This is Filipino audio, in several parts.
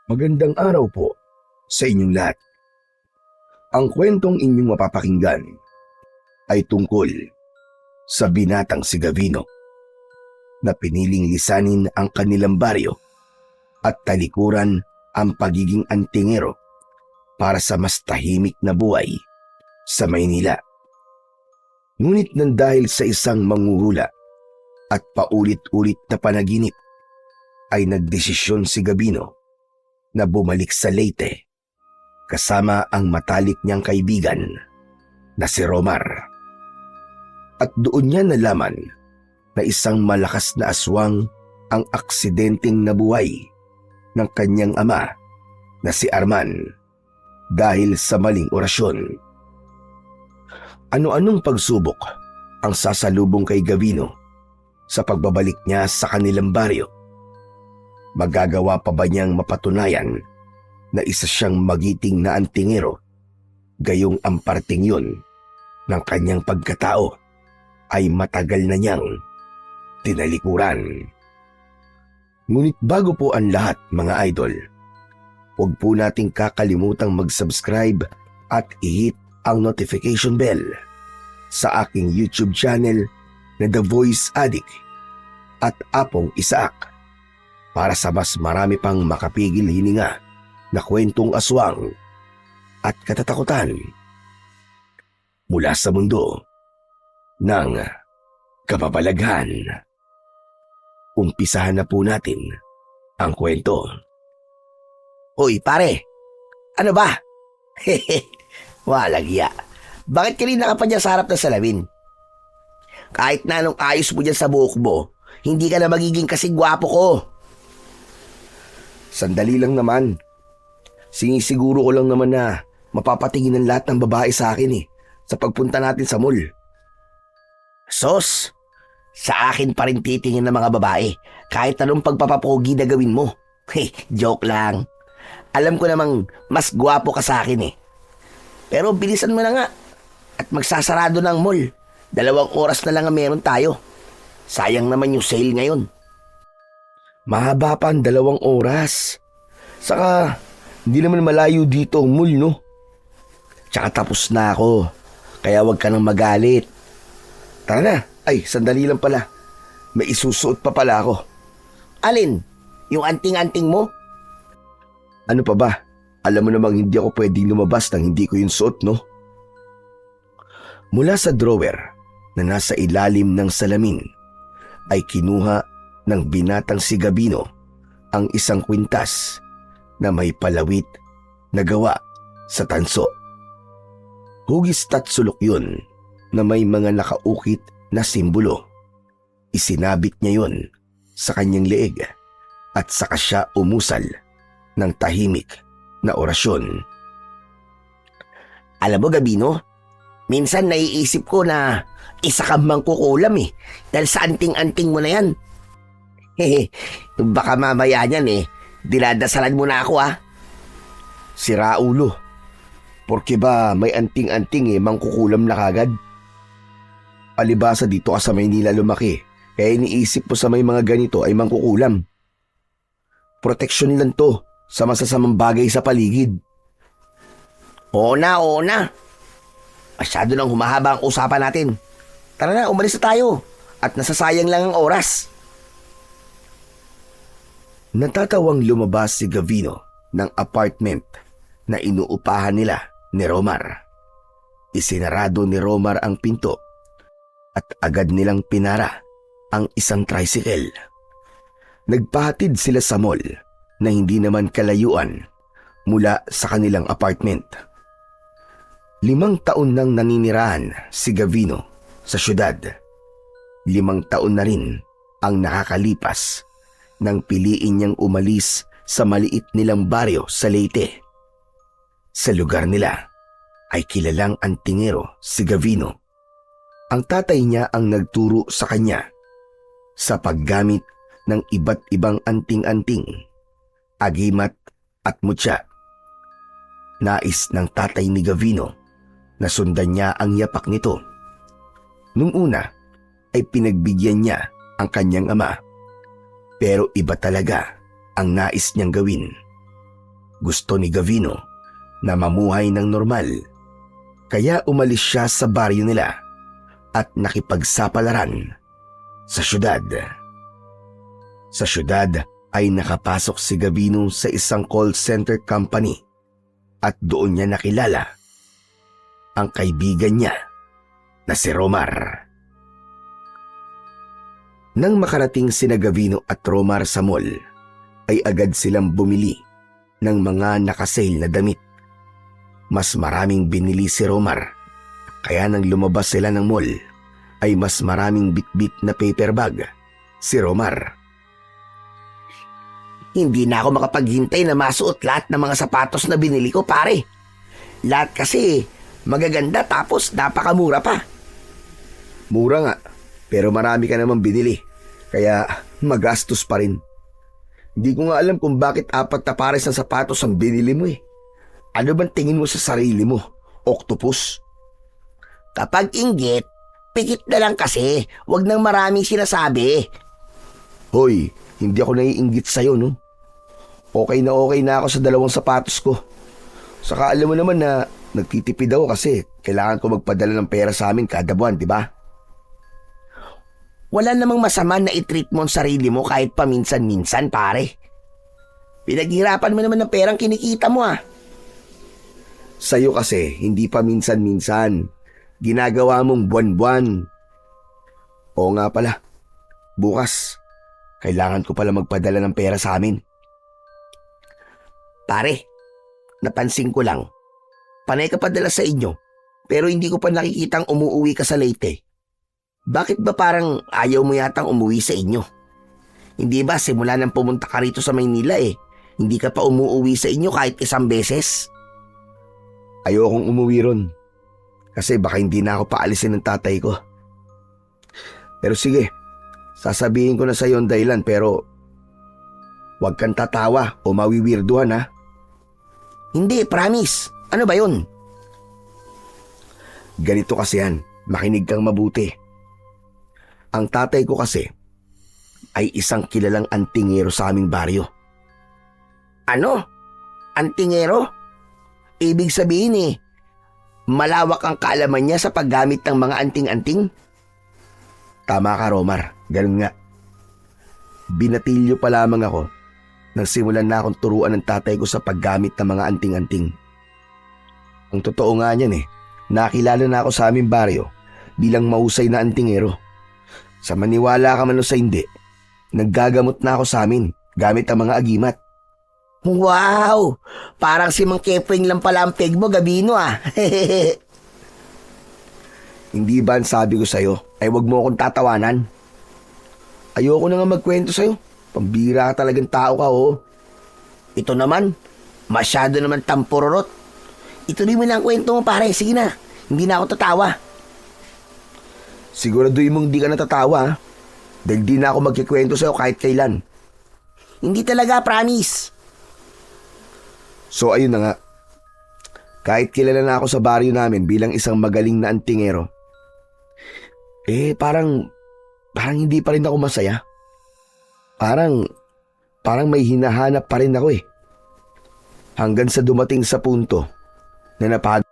Magandang araw po sa inyong lahat. Ang kwentong inyong mapapakinggan ay tungkol sa binatang si Gavino na piniling lisanin ang kanilang baryo at talikuran ang pagiging antingero para sa mas tahimik na buhay sa Maynila. Ngunit nang dahil sa isang manghuhula at paulit-ulit na panaginip ay nagdesisyon si Gavino na bumalik sa Leyte kasama ang matalik niyang kaibigan na si Romar. At doon niya nalaman na isang malakas na aswang ang aksidenteng nabuhay ng kanyang ama na si Arman dahil sa maling orasyon. Ano-anong pagsubok ang sasalubong kay Gavino sa pagbabalik niya sa kanilang baryo? Magagawa pa ba niyang mapatunayan na isa siyang magiting na antingero, gayong ang parting yun ng kanyang pagkatao ay matagal na niyang tinalikuran? Ngunit bago po ang lahat, mga idol, huwag po nating kakalimutang mag-subscribe at i-hit ang notification bell sa aking YouTube channel na The Voice Addict at Apong Isaac para sa mas marami pang makapigil hininga na kwentong aswang at katatakutan mula sa mundo ng kababalaghan. Umpisahan na po natin ang kwento. Uy, pare! Ano ba? Walang iya. Bakit kanina ka pa dyan sa harap ng salamin? Kahit na anong ayos mo dyan sa buhok mo, hindi ka na magiging kasing gwapo ko. Sandali lang naman. Sinisiguro ko lang naman na mapapatingin ng lahat ng babae sa akin sa pagpunta natin sa mall. Sos, sa akin pa rin titingin ng mga babae kahit anong pagpapapogi na gawin mo. Joke lang. Alam ko namang mas gwapo ka sa akin . Pero bilisan mo na nga at magsasarado ng mall. 2 oras na lang ang meron tayo. Sayang naman yung sale ngayon. Mahaba pa ang 2 oras. Saka, hindi naman malayo dito ang mall, no? Tsaka tapos na ako. Kaya wag ka nang magalit. Tara na. Ay, sandali lang pala. May isusuot pa pala ako. Alin? Yung anting-anting mo? Ano pa ba? Alam mo namang hindi ako pwedeng lumabas nang hindi ko yung suot, no? Mula sa drawer na nasa ilalim ng salamin ay kinuha ng binatang si Gavino ang isang kwintas na may palawit na gawa sa tanso. Hugis tatsulok yun na may mga nakaukit na simbolo. Isinabit niya yun sa kanyang leeg at saka siya umusal ng tahimik na orasyon. Alam mo, Gavino, minsan naiisip ko na isa kang mangkukulam dahil sa anting-anting mo na yan. Baka mamaya niyan dinadasalan mo na ako . Sira ulo. Porke ba may anting-anting mangkukulam na kagad? Palibasa dito ka sa Maynila lumaki, kaya iniisip mo sa may mga ganito ay mangkukulam. Proteksyon lang to sa masasamang bagay sa paligid. Oo na. Masyado nang humahaba ang usapan natin. Tara na, umalis na tayo. At nasasayang lang ang oras. Natatawang lumabas si Gavino ng apartment na inuupahan nila ni Romar. Isinarado ni Romar ang pinto at agad nilang pinara ang isang tricycle. Nagpahatid sila sa mall na hindi naman kalayuan mula sa kanilang apartment. 5 taon nang naninirahan si Gavino sa syudad. 5 taon na rin ang nakakalipas nang piliin niyang umalis sa maliit nilang baryo sa Leyte. Sa lugar nila ay kilalang antingero si Gavino. Ang tatay niya ang nagturo sa kanya sa paggamit ng iba't ibang anting-anting, agimat at mutya. Nais ng tatay ni Gavino na sundan niya ang yapak nito. Nung una ay pinagbigyan niya ang kanyang ama. Pero iba talaga ang nais niyang gawin. Gusto ni Gavino na mamuhay ng normal, kaya umalis siya sa baryo nila at nakipagsapalaran sa syudad. Sa syudad ay nakapasok si Gavino sa isang call center company at doon niya nakilala ang kaibigan niya na si Romar. Nang makarating sina Gavino at Romar sa mall, ay agad silang bumili ng mga nakasale na damit. Mas maraming binili si Romar, kaya nang lumabas sila ng mall, ay mas maraming bitbit na paper bag si Romar. Hindi na ako makapaghintay na masuot lahat ng mga sapatos na binili ko, pare. Lahat kasi magaganda tapos napakamura pa. Mura nga, pero marami ka naman binili, kaya magastos pa rin. Hindi ko nga alam kung bakit 4 na pares ng sapatos ang binili mo eh. Ano bang tingin mo sa sarili mo? Octopus? Kapag inggit, pikit na lang kasi. Huwag nang maraming sinasabi. Hoy, hindi ako naiinggit sa'yo, no? Okay na ako sa 2 sapatos ko. Saka alam mo naman na nagtitipid ako kasi kailangan ko magpadala ng pera sa amin kada buwan, di ba? Wala namang masama na i-treat mo ang sarili mo kahit paminsan-minsan, pare. Pinaghirapan mo naman ng perang kinikita mo, ah. Sa'yo kasi, hindi pa minsan-minsan. Ginagawa mong buwan-buwan. Oo nga pala, bukas, kailangan ko pala magpadala ng pera sa amin. Pare, napansin ko lang, panay ka padala sa inyo, pero hindi ko pa nakikitang umuuwi ka sa Leyte. Bakit ba parang ayaw mo yatang umuwi sa inyo? Hindi ba simula nang pumunta ka rito sa Maynila hindi ka pa umuuwi sa inyo kahit 1 beses? Ayokong umuwi ron. Kasi baka hindi na ako paalisin ng tatay ko. Pero sige, sasabihin ko na sa iyo ang dahilan pero huwag kang tatawa o mawiwirduhan ha. Hindi, promise. Ano ba yun? Ganito kasi yan, makinig kang mabuti. Ang tatay ko kasi ay isang kilalang antingero sa aming baryo. Ano? Antingero? Ibig sabihin malawak ang kaalaman niya sa paggamit ng mga anting-anting? Tama ka, Romar. Ganun nga. Binatilyo pa lamang ako nang simulan na akong turuan ng tatay ko sa paggamit ng mga anting-anting. Ang totoo nga niyan nakilala na ako sa aming baryo bilang mahusay na antingero. Sa maniwala ka man o sa hindi, naggagamot na ako sa amin gamit ang mga agimat. Wow! Parang si Mang Kepwing lang pala ang peg mo, Gavino ah. Hindi ba ang sabi ko sa'yo ay wag mo akong tatawanan? Ayoko na nga magkwento sa'yo. Pambira ka talagang tao ka Ito naman, masyado naman tampururot. Ituloy mo na ang kwento mo, pare. Sige na, hindi na ako tatawa. Siguraduhin mong di ka natatawa dahil di na ako magkikwento sa'yo kahit kailan. Hindi talaga, promise. So ayun na nga. Kahit kilala na ako sa baryo namin bilang isang magaling na antingero, parang hindi pa rin ako masaya. Parang may hinahanap pa rin ako Hanggang sa dumating sa punto na napagod.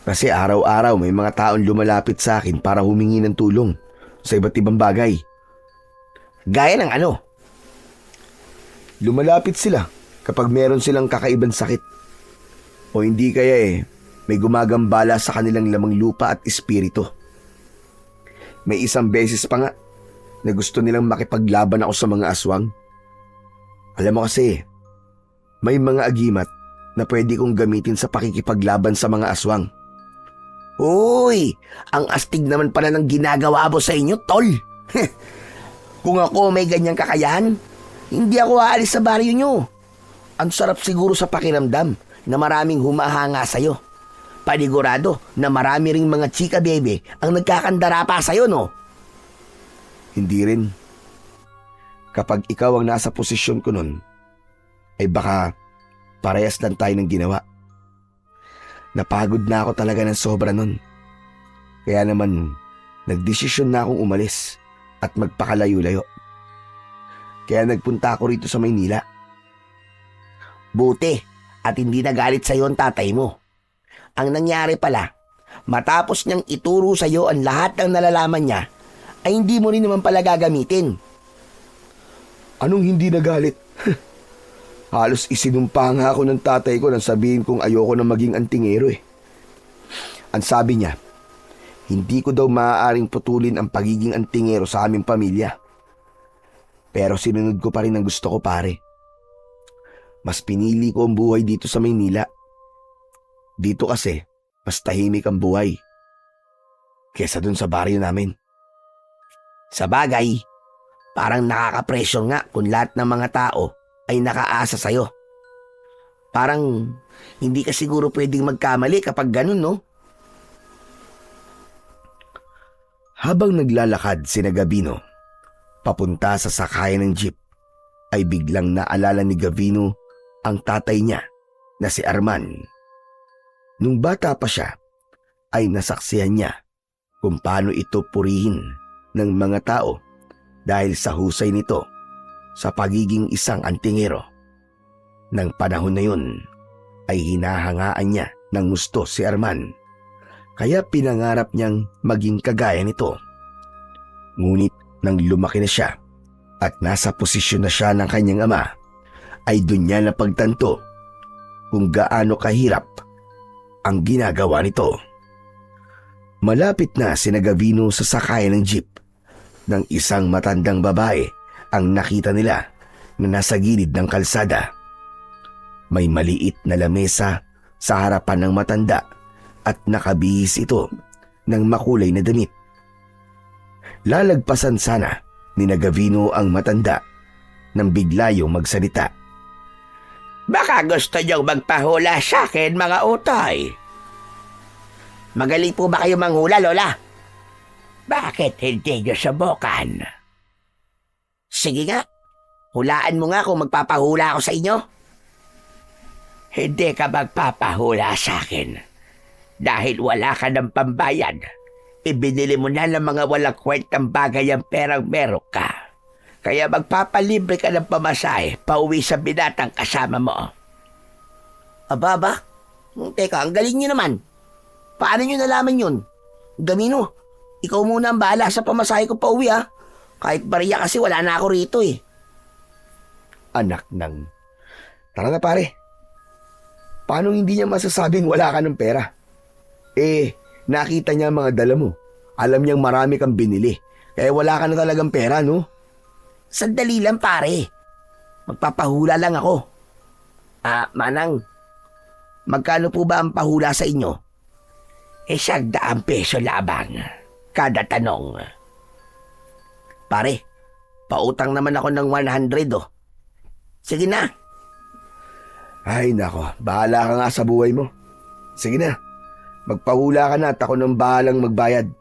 Kasi araw-araw may mga taong lumalapit sa akin para humingi ng tulong sa iba't ibang bagay. Gaya ng ano? Lumalapit sila kapag meron silang kakaibang sakit. O hindi kaya may gumagambala sa kanilang lamang lupa at espiritu. May isang beses pa nga na gusto nilang makipaglaban ako sa mga aswang. Alam mo kasi, may mga agimat na pwede kong gamitin sa pakikipaglaban sa mga aswang. Uy, ang astig naman pala ng ginagawa mo sa inyo, tol. Kung ako may ganyang kakayahan, hindi ako aalis sa baryo nyo. Ang sarap siguro sa pakiramdam na maraming humahanga sa'yo. Panigurado na marami ring mga chika bebe ang nagkakandara pa sa'yo, no? Hindi rin. Kapag ikaw ang nasa posisyon ko nun, ay baka parehas lang tayo ng ginawa. Napagod na ako talaga ng sobra nun. Kaya naman, nagdesisyon na akong umalis at magpakalayo-layo. Kaya nagpunta ako rito sa Maynila. Buti at hindi nagalit sa'yo ang tatay mo. Ang nangyari pala, matapos niyang ituro sa'yo ang lahat ng nalalaman niya, ay hindi mo rin naman pala gagamitin. Anong hindi nagalit? Halos isinumpa nga ako ng tatay ko nang sabihin kong ayoko na maging antingero eh. Ang sabi niya, hindi ko daw maaaring putulin ang pagiging antingero sa aming pamilya. Pero sinunod ko pa rin ang gusto ko, pare. Mas pinili ko ang buhay dito sa Maynila. Dito kasi, mas tahimik ang buhay kesa dun sa baryo namin. Sa bagay, parang nakaka-pressure nga kung lahat ng mga tao ay nakaasa sa'yo. Parang hindi ka siguro pwedeng magkamali kapag ganun, no? Habang naglalakad si Gavino papunta sa sakayan ng jeep, ay biglang naalala ni Gavino ang tatay niya na si Arman. Nung bata pa siya, ay nasaksihan niya kung paano ito purihin ng mga tao dahil sa husay nito sa pagiging isang antingero. Nang panahon na yun, ay hinahangaan niya ng gusto si Arman, kaya pinangarap niyang maging kagaya nito. Ngunit nang lumaki na siya at nasa posisyon na siya ng kanyang ama, ay doon niya napagtanto kung gaano kahirap ang ginagawa nito. Malapit na si Gavino sa sakayan ng jeep ng isang matandang babae ang nakita nila na nasa gilid ng kalsada. May maliit na lamesa sa harapan ng matanda at nakabihis ito ng makulay na damit. Lalagpasan sana ni Gavino ang matanda nang bigla yung magsalita. Baka gusto niyong magpahula sa akin, mga utay. Magaling po ba kayo manghula, Lola? Bakit hindi niyo subukan? Sige nga, hulaan mo nga kung magpapahula ako sa inyo. Hindi ka magpapahula sa akin dahil wala ka ng pambayad. Ibinili mo na ng mga walang kwentang bagay ang perang meron ka. Kaya magpapalibre ka ng pamasahe pauwi sa binatang kasama mo. Aba? Teka, ang galing niyo naman. Paano niyo nalaman yun? Gavino, ikaw muna ang bahala sa pamasahe ko pauwi ha. Kahit bariya kasi wala na ako rito eh. Anak ng... Tara na pare. Paano hindi niya masasabing wala ka ng pera? Nakita niya ang mga dala mo. Alam niyang marami kang binili. Kaya wala ka na talagang pera, no? Sandali lang pare. Magpapahula lang ako. Manang, magkano po ba ang pahula sa inyo? 100 peso labang kada tanong. Pare, pautang naman ako ng 100 oh. Sige na. Ay nako, bahala ka nga sa buhay mo. Sige na, magpahula ka na at ako nang bahalang magbayad.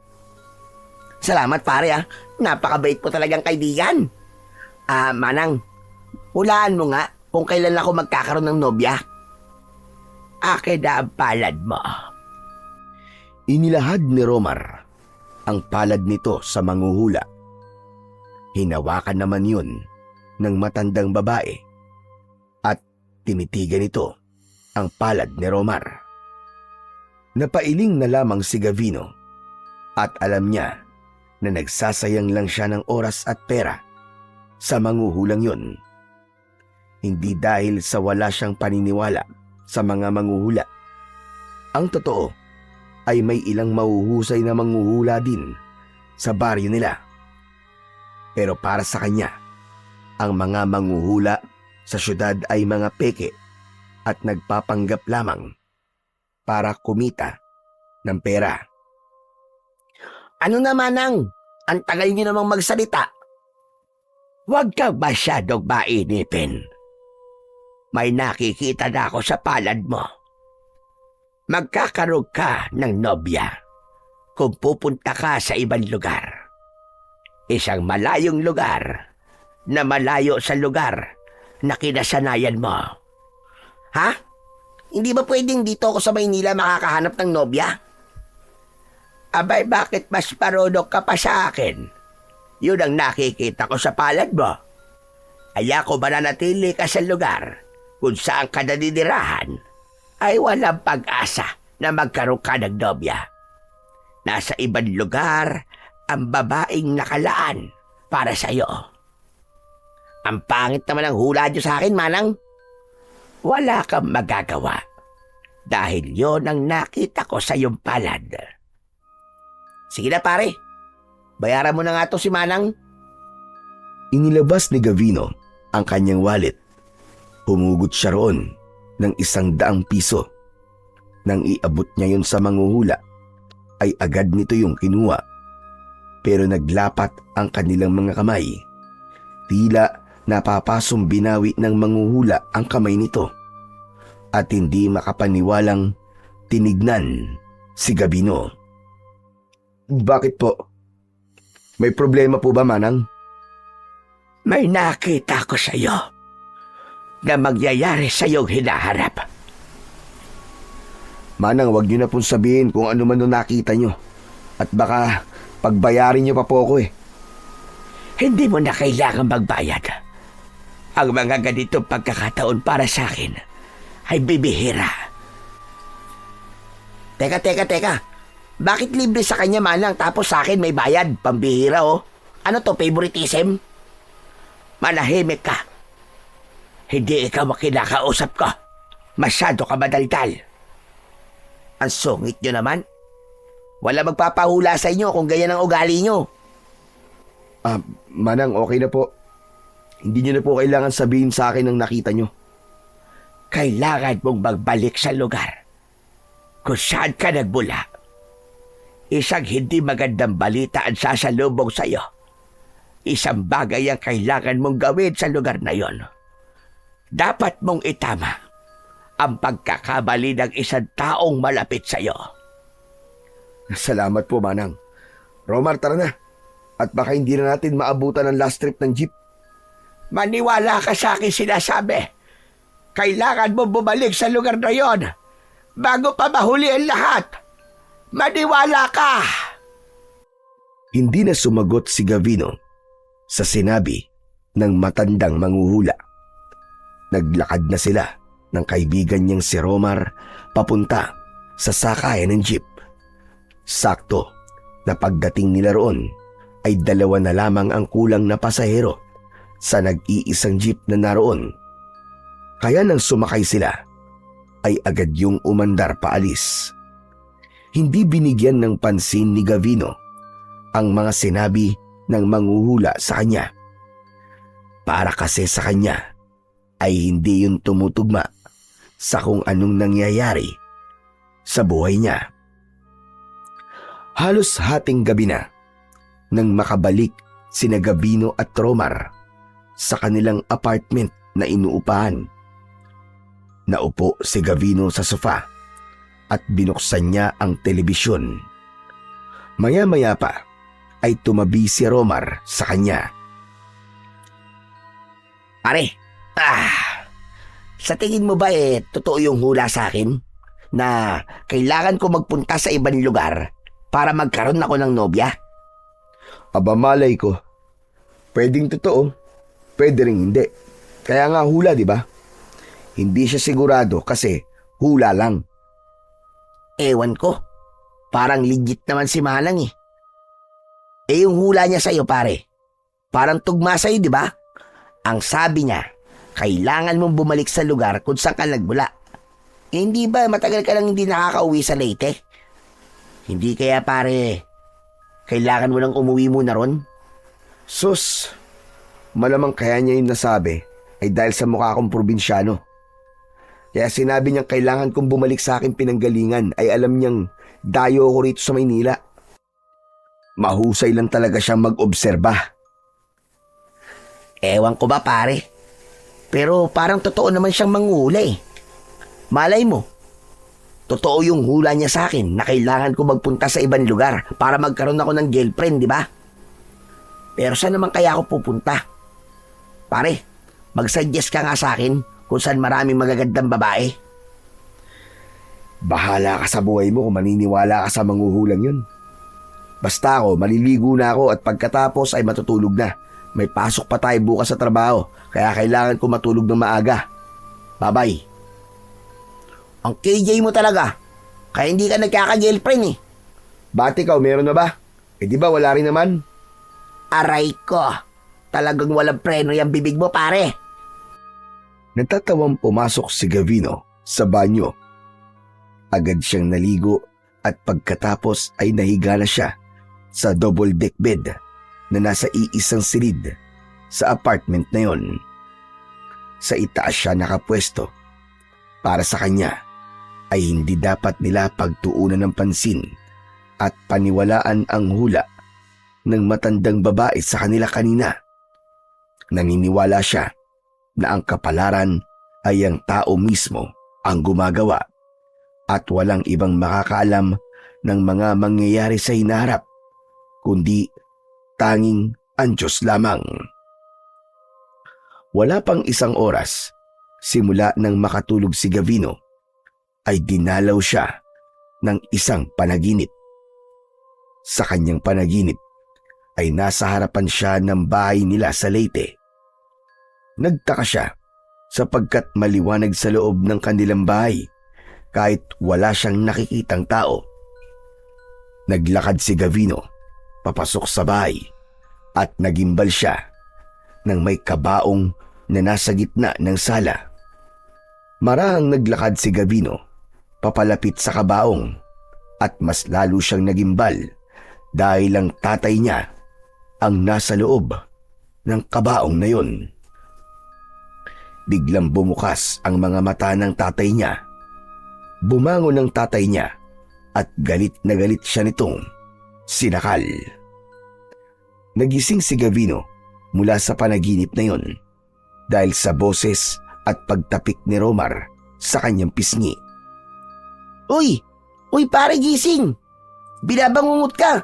Salamat pare ah. Napakabait po talagang kaibigan. Manang, hulaan mo nga kung kailan ako magkakaroon ng nobya. Akin na ang palad mo. Inilahad ni Romar ang palad nito sa manghuhula. Hinawakan naman yun ng matandang babae at tinitigan ito ang palad ni Romar. Napailing na lamang si Gavino at alam niya na nagsasayang lang siya ng oras at pera sa manghuhulang yun. Hindi dahil sa wala siyang paniniwala sa mga manghuhula. Ang totoo ay may ilang mahuhusay na manghuhula din sa baryo nila. Pero para sa kanya, ang mga manghuhula sa syudad ay mga peke at nagpapanggap lamang para kumita ng pera. Ano naman ang tagal niyo namang magsalita? Huwag kang masyadong mainipin. May nakikita na ako sa palad mo. Magkakaroon ka ng nobya kung pupunta ka sa ibang lugar. Isang malayong lugar na malayo sa lugar na kinasanayan mo. Ha? Hindi ba pwedeng dito ako sa Maynila makakahanap ng nobya? Abay, bakit mas parunok ka pa sa akin? Yun ang nakikita ko sa palad mo. Kaya ko mananatili ka sa lugar kung saan ka naninirahan ay walang pag-asa na magkaroon ka ng nobya. Nasa ibang lugar ang babaeng nakalaan para sa iyo. Ang pangit naman ang hula niyo sa akin, Manang. Wala kang magagawa dahil yon ang nakita ko sa iyong palad. Sige na pare, bayaran mo na nga to si Manang. Inilabas ni Gavino ang kanyang wallet. Humugot siya roon ng 100 piso. Nang iabot niya yun sa manghuhula, ay agad nito yung kinuha. Pero naglapat ang kanilang mga kamay. Tila napapasong binawi ng manghuhula ang kamay nito. At hindi makapaniwalang tinignan si Gavino. Bakit po? May problema po ba, Manang? May nakita ko sa iyo na magyayari sa iyong hinaharap. Manang, wag niyo na pong sabihin kung ano man nakita niyo. At baka pagbayarin niyo pa po ako eh. Hindi mo na kailangan magbayad. Ang mga ganitong pagkakataon para sa akin ay bibihira. Teka. Bakit libre sa kanya, Manang, tapos sa akin may bayad? Pambihira, oh. Ano to, favoritism? Manahimik ka. Hindi ikaw makinakausap ko. Masyado ka madaldal. Ang sungit nyo naman. Wala magpapahula sa inyo kung ganyan ang ugali nyo. Manang, okay na po. Hindi niyo na po kailangan sabihin sa akin ang nakita niyo. Kailangan mong magbalik sa lugar kung saan ka nagmula. Isang hindi magandang balita ang sasalubong sa iyo. Isang bagay ang kailangan mong gawin sa lugar na yon. Dapat mong itama ang pagkakamali ng isang taong malapit sa iyo. Salamat po, Manang. Romar, tara na. At baka hindi na natin maabutan ang last trip ng jeep. Maniwala ka sa akin sinasabi. Kailangan mo bumalik sa lugar na yon bago pa mahuli ang lahat. Maniwala ka! Hindi na sumagot si Gavino sa sinabi ng matandang manghuhula. Naglakad na sila ng kaibigan niyang si Romar papunta sa sakayan ng jeep. Sakto na pagdating nila roon ay 2 na lamang ang kulang na pasahero sa nag-iisang jeep na naroon. Kaya nang sumakay sila ay agad yung umandar paalis. Hindi binigyan ng pansin ni Gavino ang mga sinabi ng manghuhula sa kanya. Para kasi sa kanya ay hindi yun tumutugma sa kung anong nangyayari sa buhay niya. Halos hating gabi na nang makabalik sina Gavino at Romar sa kanilang apartment na inuupahan. Naupo si Gavino sa sofa at binuksan niya ang telebisyon. Maya-maya pa ay tumabi si Romar sa kanya. Pare, sa tingin mo ba totoo yung hula sa akin na kailangan ko magpunta sa ibang lugar para magkaroon ako ng nobya? Aba, malay ko. Pwedeng totoo, pwede rin hindi. Kaya nga hula, di ba? Hindi siya sigurado kasi hula lang. Ewan ko. Parang legit naman si Manang eh. Yung hula niya sa'yo, pare. Parang tugma sa'yo, di ba? Ang sabi niya, kailangan mong bumalik sa lugar kung saan ka nagmula. Hindi ba matagal ka lang hindi nakakauwi sa Leyte? Hindi kaya, pare, kailangan mo lang umuwi muna ron? Sus, malamang kaya niya yung nasabi ay dahil sa mukha kong probinsyano. Kaya sinabi niyang kailangan kong bumalik sa aking pinanggalingan ay alam niyang dayo ko rito sa Maynila. Mahusay lang talaga siyang mag-obserba. Ewan ko ba, pare? Pero parang totoo naman siyang manghula eh. Malay mo, totoo yung hula niya sa akin na kailangan ko magpunta sa ibang lugar para magkaroon ako ng girlfriend, di ba? Pero saan naman kaya ako pupunta? Pare, mag-suggest ka nga sa akin kung saan maraming magagandang babae. Bahala ka sa buhay mo kung maniniwala ka sa manghuhulang yun. Basta ako, maliligo na ako at pagkatapos ay matutulog na. May pasok pa tayo bukas sa trabaho, kaya kailangan ko matulog ng maaga. Babay. Ang KJ mo talaga. Kaya hindi ka nagkaka-girlfriend eh. Ba't ikaw, meron na ba? Eh di ba wala rin naman? Aray ko. Talagang walang preno yung bibig mo, pare. Natatawang pumasok si Gavino sa banyo. Agad siyang naligo at pagkatapos ay nahiga na siya sa double deck bed na nasa iisang silid sa apartment na yon. Sa itaas siya nakapwesto. Para sa kanya ay hindi dapat nila pagtuunan ng pansin at paniwalaan ang hula ng matandang babae sa kanila kanina. Naniniwala siya na ang kapalaran ay ang tao mismo ang gumagawa at walang ibang makakaalam ng mga mangyayari sa hinaharap, kundi tanging ang Diyos lamang. Wala pang isang oras, simula nang makatulog si Gavino, ay dinalaw siya ng isang panaginip. Sa kanyang panaginip ay nasa harapan siya ng bahay nila sa Leyte. Nagtaka siya sapagkat maliwanag sa loob ng kanilang bahay kahit wala siyang nakikitang tao. Naglakad si Gavino papasok sa bahay at nagimbal siya ng may kabaong na nasa gitna ng sala. Marahang naglakad si Gavino papalapit sa kabaong at mas lalo siyang nagimbal dahil ang tatay niya ang nasa loob ng kabaong na yon. Biglang bumukas ang mga mata ng tatay niya. Bumangon ang tatay niya at galit na galit siya nitong sinakal. Nagising si Gavino mula sa panaginip na yon dahil sa boses at pagtapik ni Romar sa kanyang pisngi. Uy! Uy, pare, gising! Binabangungot ka!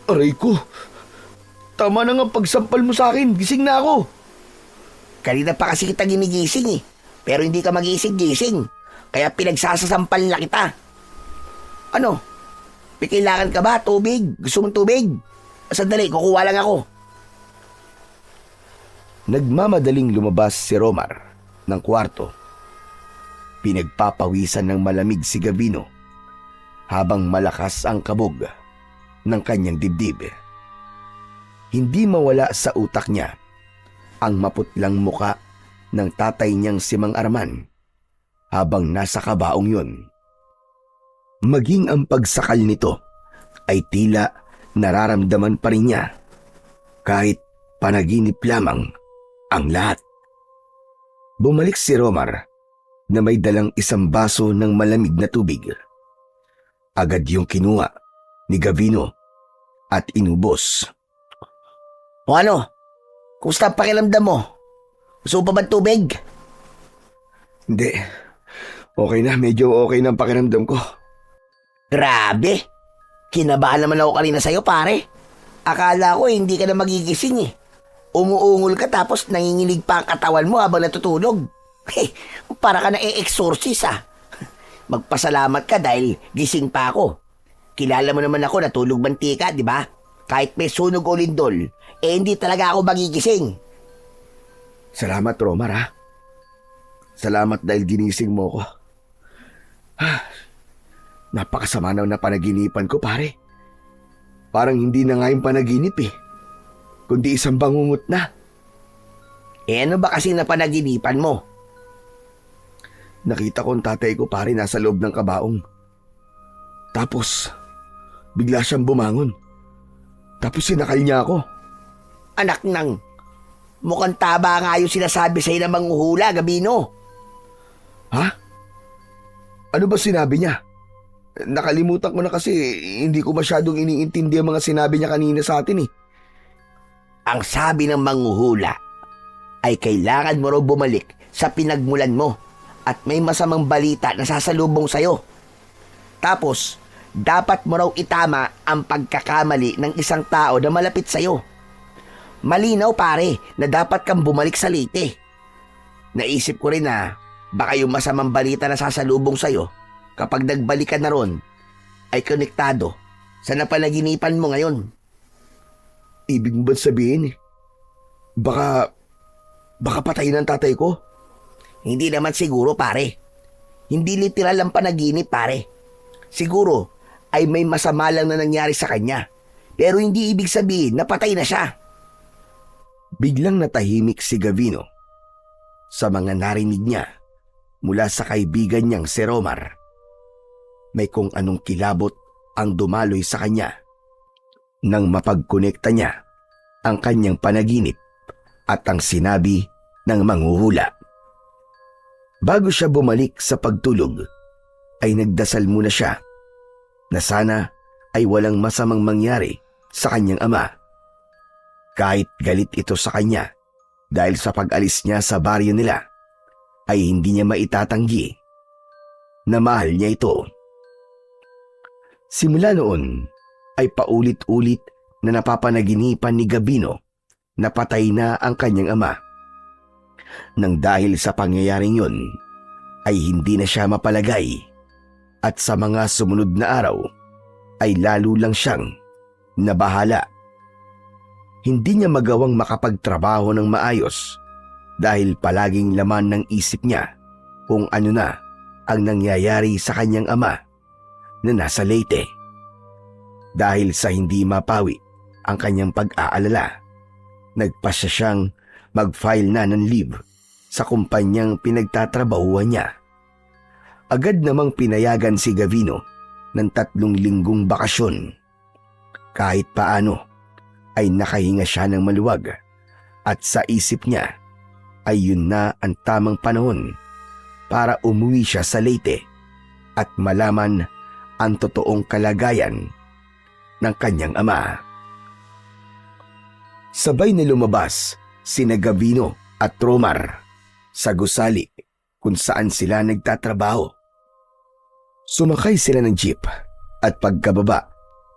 Aray ko! Tama na nga pagsampal mo sa akin. Gising na ako. Kanina pa kasi kita ginigising eh. Pero hindi ka magising-gising. Kaya pinagsasasampal na kita. Ano? May kailangan ka ba? Tubig? Gusto mong tubig? Sandali, kukuha lang ako. Nagmamadaling lumabas si Romar ng kwarto. Pinagpapawisan ng malamig si Gavino habang malakas ang kabog ng kanyang dibdib. Hindi mawala sa utak niya ang maputlang muka ng tatay niyang si Mang Arman habang nasa kabaong yun. Maging ang pagsakal nito ay tila nararamdaman pa rin niya kahit panaginip lamang ang lahat. Bumalik si Romar na may dalang isang baso ng malamig na tubig. Agad yung kinuha ni Gavino at inubos. O ano? Kumusta ang pakiramdam mo? Gusto mo pa ba tubig? Hindi. Okay na, medyo okay na ang pakiramdam ko. Grabe! Kinabahan naman ako kanina sa'yo, pare. Akala ko hindi ka na magigising eh. Umuungol ka tapos nanginginig pa ang katawan mo habang natutulog. Para ka na e-exorcist ah. Magpasalamat ka dahil gising pa ako. Kilala mo naman ako natulog mantika, di ba? Kahit may sunog o lindol, hindi talaga ako magigising. Salamat, Romar, ha? Salamat dahil ginising mo ko. Napakasama na panaginipan ko, pare. Parang hindi na nga yung panaginip eh, kundi isang bangungot na. Ano ba kasi napanaginipan mo? Nakita ko ang tatay ko, pare, nasa loob ng kabaong. Tapos, bigla siyang bumangon. Tapos sinakal niya ako. Anak nang, mukhang taba nga yung sinasabi sa'yo ng manghuhula, Gavino. Ha? Ano ba sinabi niya? Nakalimutan ko na kasi hindi ko masyadong iniintindi ang mga sinabi niya kanina sa atin eh. Ang sabi ng manghuhula ay kailangan mo raw bumalik sa pinagmulan mo at may masamang balita na sasalubong sa'yo. Tapos, dapat mo raw itama ang pagkakamali ng isang tao na malapit sa'yo. Malinaw pare na dapat kang bumalik sa Leyte. Naisip ko rin na baka yung masamang balita na sasalubong sa'yo kapag nagbalik ka na ron ay konektado sa napanaginipan mo ngayon. Ibig mo ba sabihin baka patayin ang tatay ko? Hindi naman siguro, pare. Hindi literal ang panaginip, pare. Siguro ay may masama lang na nangyari sa kanya. Pero hindi ibig sabihin na patay na siya. Biglang natahimik si Gavino sa mga narinig niya mula sa kaibigan niyang si Romar. May kung anong kilabot ang dumaloy sa kanya nang mapagkonekta niya ang kanyang panaginip at ang sinabi ng manghuhula. Bago siya bumalik sa pagtulog, ay nagdasal muna siya na sana ay walang masamang mangyari sa kanyang ama. Kahit galit ito sa kanya dahil sa pag-alis niya sa baryo nila, ay hindi niya maitatanggi na mahal niya ito. Simula noon ay paulit-ulit na napapanaginipan ni Gavino na patay na ang kanyang ama. Nang dahil sa pangyayaring yun, ay hindi na siya mapalagay at sa mga sumunod na araw ay lalo lang siyang nabahala. Hindi niya magawang makapagtrabaho ng maayos dahil palaging laman ng isip niya kung ano na ang nangyayari sa kanyang ama na nasa Leyte. Dahil sa hindi mapawi ang kanyang pag-aalala, nagpasya siyang mag-file na ng leave sa kumpanyang pinagtatrabahuan niya. Agad namang pinayagan si Gavino ng 3 linggong bakasyon. Kahit paano ay nakahinga siya ng maluwag at sa isip niya ay yun na ang tamang panahon para umuwi siya sa Leyte at malaman ang totoong kalagayan ng kanyang ama. Sabay na lumabas sina Gavino at Romar sa gusali kung saan sila nagtatrabaho. Sumakay sila ng jeep at pagkababa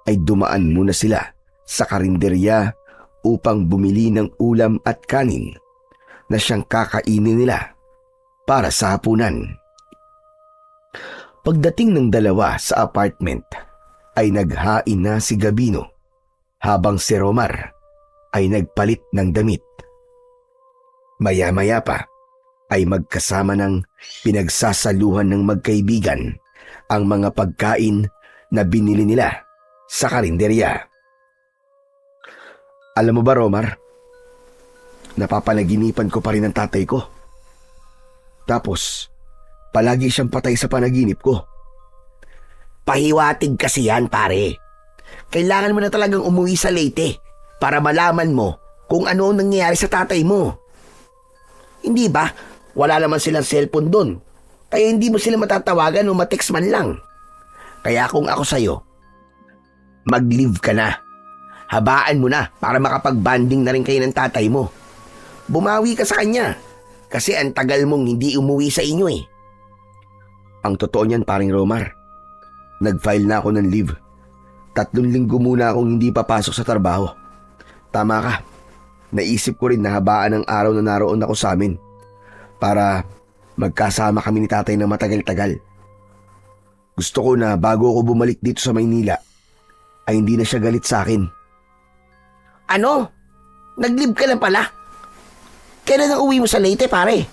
ay dumaan muna sila sa karinderya upang bumili ng ulam at kanin na siyang kakainin nila para sa hapunan. Pagdating ng dalawa sa apartment ay naghain na si Gavino habang si Romar ay nagpalit ng damit. Maya-maya pa ay magkasama ng pinagsasaluhan ng magkaibigan ang mga pagkain na binili nila sa karinderya. Alam mo ba, Romar, napapanaginipan ko pa rin ang tatay ko. Tapos, palagi siyang patay sa panaginip ko. Pahiwatig kasi yan, pare. Kailangan mo na talagang umuwi sa Leyte para malaman mo kung ano ang nangyayari sa tatay mo. Hindi ba? Wala naman silang cellphone doon. Kaya hindi mo sila matatawagan o matext man lang. Kaya kung ako sa'yo, mag-leave ka na. Habaan mo na para makapag-banding na rin kayo ng tatay mo. Bumawi ka sa kanya kasi ang tagal mong hindi umuwi sa inyo eh. Ang totoo niyan, paring Romar, nag-file na ako ng leave. 3 linggo muna akong hindi papasok sa trabaho. Tama ka. Naisip ko rin na habaan ang araw na naroon ako sa amin para magkasama kami ni tatay ng matagal-tagal. Gusto ko na bago ako bumalik dito sa Maynila ay hindi na siya galit sa akin. Ano? Nag-leave ka na pala? Kailan ang uwi mo sa Leyte, pare?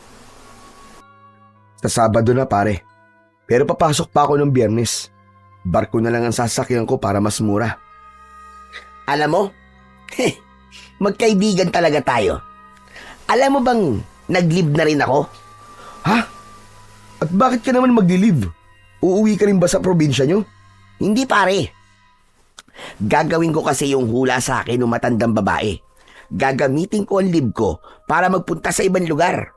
Sa Sabado na, pare. Pero papasok pa ako ng Biyernes. Barko na lang ang sasakyan ko para mas mura. Alam mo, magkaibigan talaga tayo. Alam mo bang nag-leave na rin ako? Ha? At bakit ka naman mag-leave? Uuwi ka rin ba sa probinsya nyo? Hindi, pare. Gagawin ko kasi yung hula sa akin ng matandang babae. Gagamitin ko ang leave ko para magpunta sa ibang lugar.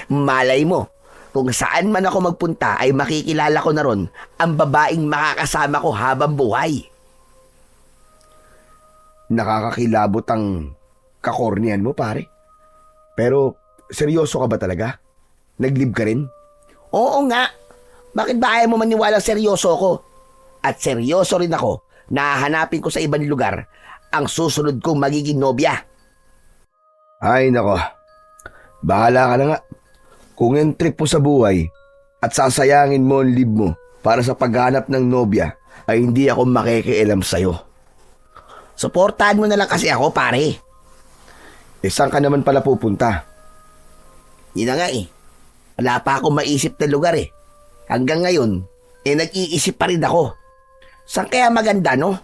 Malay mo, kung saan man ako magpunta ay makikilala ko na ron ang babaeng makakasama ko habang buhay. Nakakakilabot ang kakornian mo, pare. Pero seryoso ka ba talaga? Nag-leave ka rin? Oo nga. Bakit ba ayaw mo maniwalang seryoso ako? At seryoso rin ako na hahanapin ko sa ibang lugar ang susunod kong magiging nobya. Ay nako, bahala ka na nga. Kung yung trip mo sa buhay at sasayangin mo ang leave mo para sa paghanap ng nobya, ay hindi ako makikialam sa'yo. Suportahan mo na lang kasi ako, pare. Saan ka naman pala pupunta? Yun na nga eh. Wala pa akong maisip na lugar eh. Hanggang ngayon, nag-iisip pa rin ako. Saan kaya maganda, no?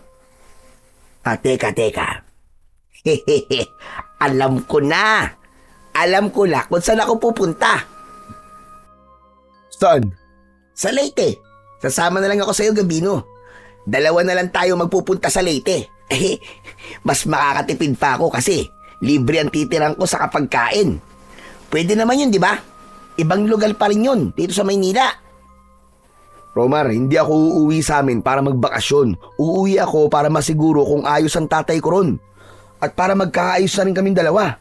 Teka. Hehehe, alam ko na. Alam ko na kung saan ako pupunta. Saan? Sa Leyte. Sasama na lang ako sa'yo, Gabino. 2 na lang tayo magpupunta sa Leyte. Mas makakatipid pa ako kasi libre ang titirang ko sa kapagkain. Pwede naman yun, di ba? Ibang lugar pa rin yun, dito sa Maynila. Romar, hindi ako uuwi sa amin para magbakasyon. Uuwi ako para masiguro kung ayos ang tatay ko ron. At para magkaayos na rin kaming dalawa.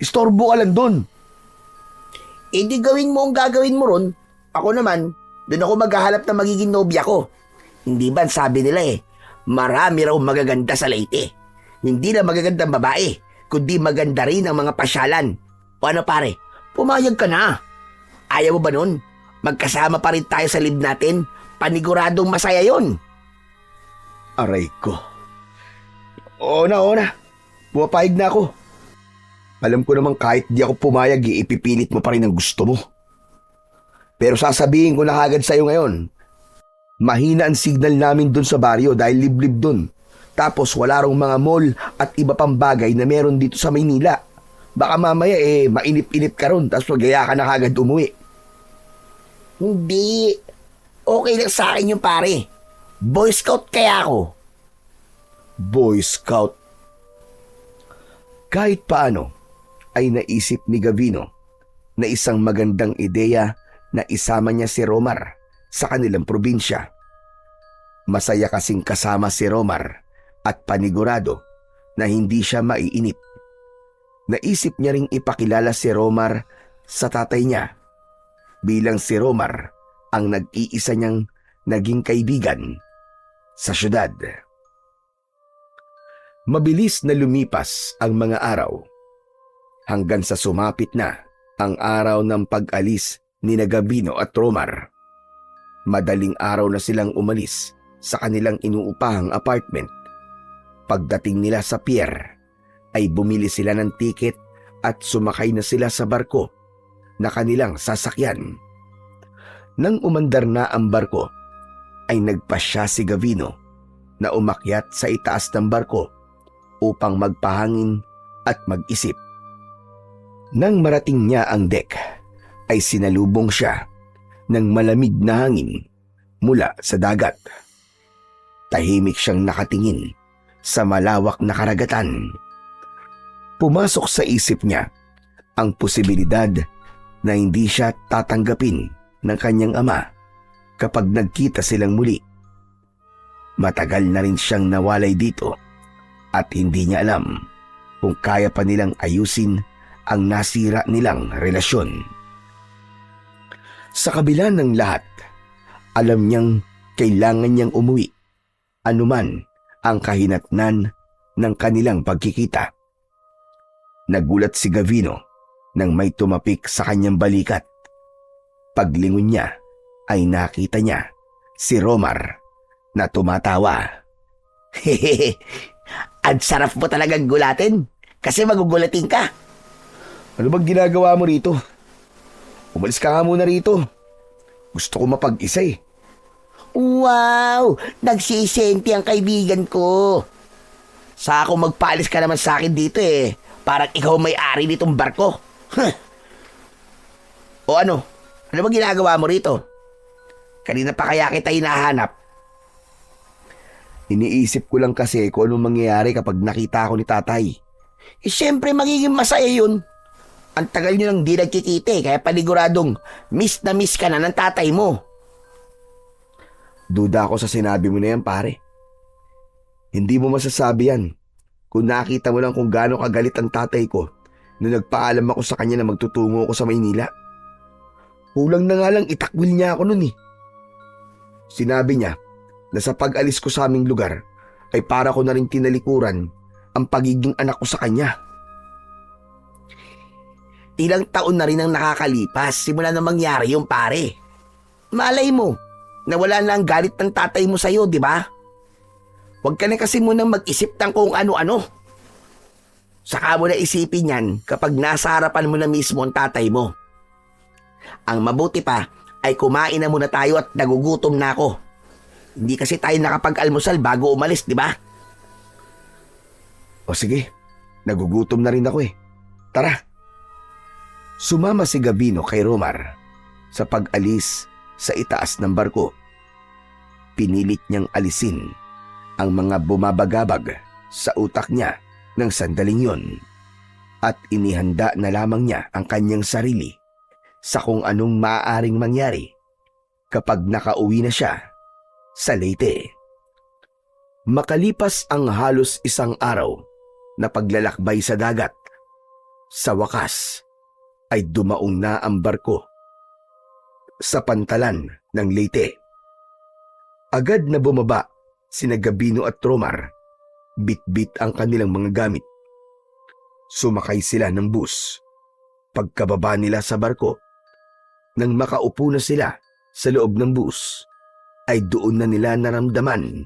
Istorbo ka lang dun. Di gawin mo ang gagawin mo ron. Ako naman, doon ako maghahanap ng magiging nobya ko. Hindi ba sabi nila marami raw magaganda sa Leyte. Hindi na magagandang babae, kundi maganda rin ang mga pasyalan. O ano pare, pumayag ka na. Ayaw mo ba nun? Magkasama pa rin tayo sa live natin. Paniguradong masaya yon. Aray ko. Oo na. Pumapayag na ako. Alam ko naman kahit di ako pumayag, ipipilit mo pa rin ang gusto mo. Pero sasabihin ko na agad sa'yo ngayon, mahina ang signal namin dun sa baryo dahil liblib dun. Tapos wala rong mga mall at iba pang bagay na meron dito sa Maynila. Baka mamaya mainip-inip ka ron tapos magaya ka na agad umuwi. Hindi. Okay lang sa akin yung pare. Boy Scout kaya ako. Boy Scout. Kahit paano ay naisip ni Gavino na isang magandang ideya na isama niya si Romar sa kanilang probinsya. Masaya kasing kasama si Romar at panigurado na hindi siya maiinip. Naisip niya ring ipakilala si Romar sa tatay niya bilang si Romar ang nag-iisa niyang naging kaibigan sa syudad. Mabilis na lumipas ang mga araw hanggang sa sumapit na ang araw ng pag-alis ni Gavino at Romar. Madaling araw na silang umalis sa kanilang inuupahang apartment. Pagdating nila sa pier, ay bumili sila ng tiket at sumakay na sila sa barko na kanilang sasakyan. Nang umandar na ang barko, ay nagpasya si Gavino na umakyat sa itaas ng barko upang magpahangin at mag-isip. Nang marating niya ang deck, ay sinalubong siya ng malamig na hangin mula sa dagat. Tahimik siyang nakatingin sa malawak na karagatan. Pumasok sa isip niya ang posibilidad na hindi siya tatanggapin ng kanyang ama kapag nagkita silang muli. Matagal na rin siyang nawalay dito at hindi niya alam kung kaya pa nilang ayusin ang nasira nilang relasyon. Sa kabila ng lahat, alam niyang kailangan niyang umuwi, anuman ang kahinatnan ng kanilang pagkikita. Nagulat si Gavino nang may tumapik sa kanyang balikat. Paglingon niya ay nakita niya si Romar na tumatawa. Hehehe, ang sarap mo talagang gulatin kasi magugulatin ka. Ano bang ginagawa mo rito? Umalis ka nga muna rito. Gusto ko mapag-isa eh. Wow! Nagsisenti ang kaibigan ko. Sa ako magpaalis ka naman sa akin dito eh. Parang ikaw may-ari nitong barko. Huh. O ano? Ano ba ginagawa mo rito? Kanina pa kaya kita hinahanap. Iniisip ko lang kasi kung anong mangyayari kapag nakita ako ni tatay. Siyempre magiging masaya yun. Ang tagal nyo nang di nagkikita kaya paniguradong miss na miss ka na ng tatay mo. Duda ako sa sinabi mo na yan, pare. Hindi mo masasabi yan kung nakita mo lang kung gaano kagalit ang tatay ko nung nagpaalam ako sa kanya na magtutungo ako sa Maynila. Kulang na nga lang itakwil niya ako nun eh. Sinabi niya na sa pag-alis ko sa aming lugar ay para ko na rin tinalikuran ang pagiging anak ko sa kanya. Ilang taon na rin ang nakakalipas simula na mangyari yung pare. Malay mo, nawala na ang galit ng tatay mo sa'yo, di ba? Huwag ka na kasi munang mag-isip ng kung ano-ano. Saka mo na isipin yan kapag nasa harapan mo na mismo ang tatay mo. Ang mabuti pa ay kumain na muna tayo at nagugutom na ako. Hindi kasi tayo nakapag-almusal bago umalis, di ba? O sige, nagugutom na rin ako eh. Tara. Sumama si Gavino kay Romar sa pag-alis sa itaas ng barko. Pinilit niyang alisin ang mga bumabagabag sa utak niya ng sandaling yon at inihanda na lamang niya ang kanyang sarili sa kung anong maaaring mangyari kapag nakauwi na siya sa Leyte. Makalipas ang halos isang araw na paglalakbay sa dagat, sa wakas ay dumaong na ang barko sa pantalan ng Leyte. Agad na bumaba sina Gavino at Romar, bit-bit ang kanilang mga gamit. Sumakay sila ng bus. Pagkababa nila sa barko, nang makaupo na sila sa loob ng bus, ay doon na nila naramdaman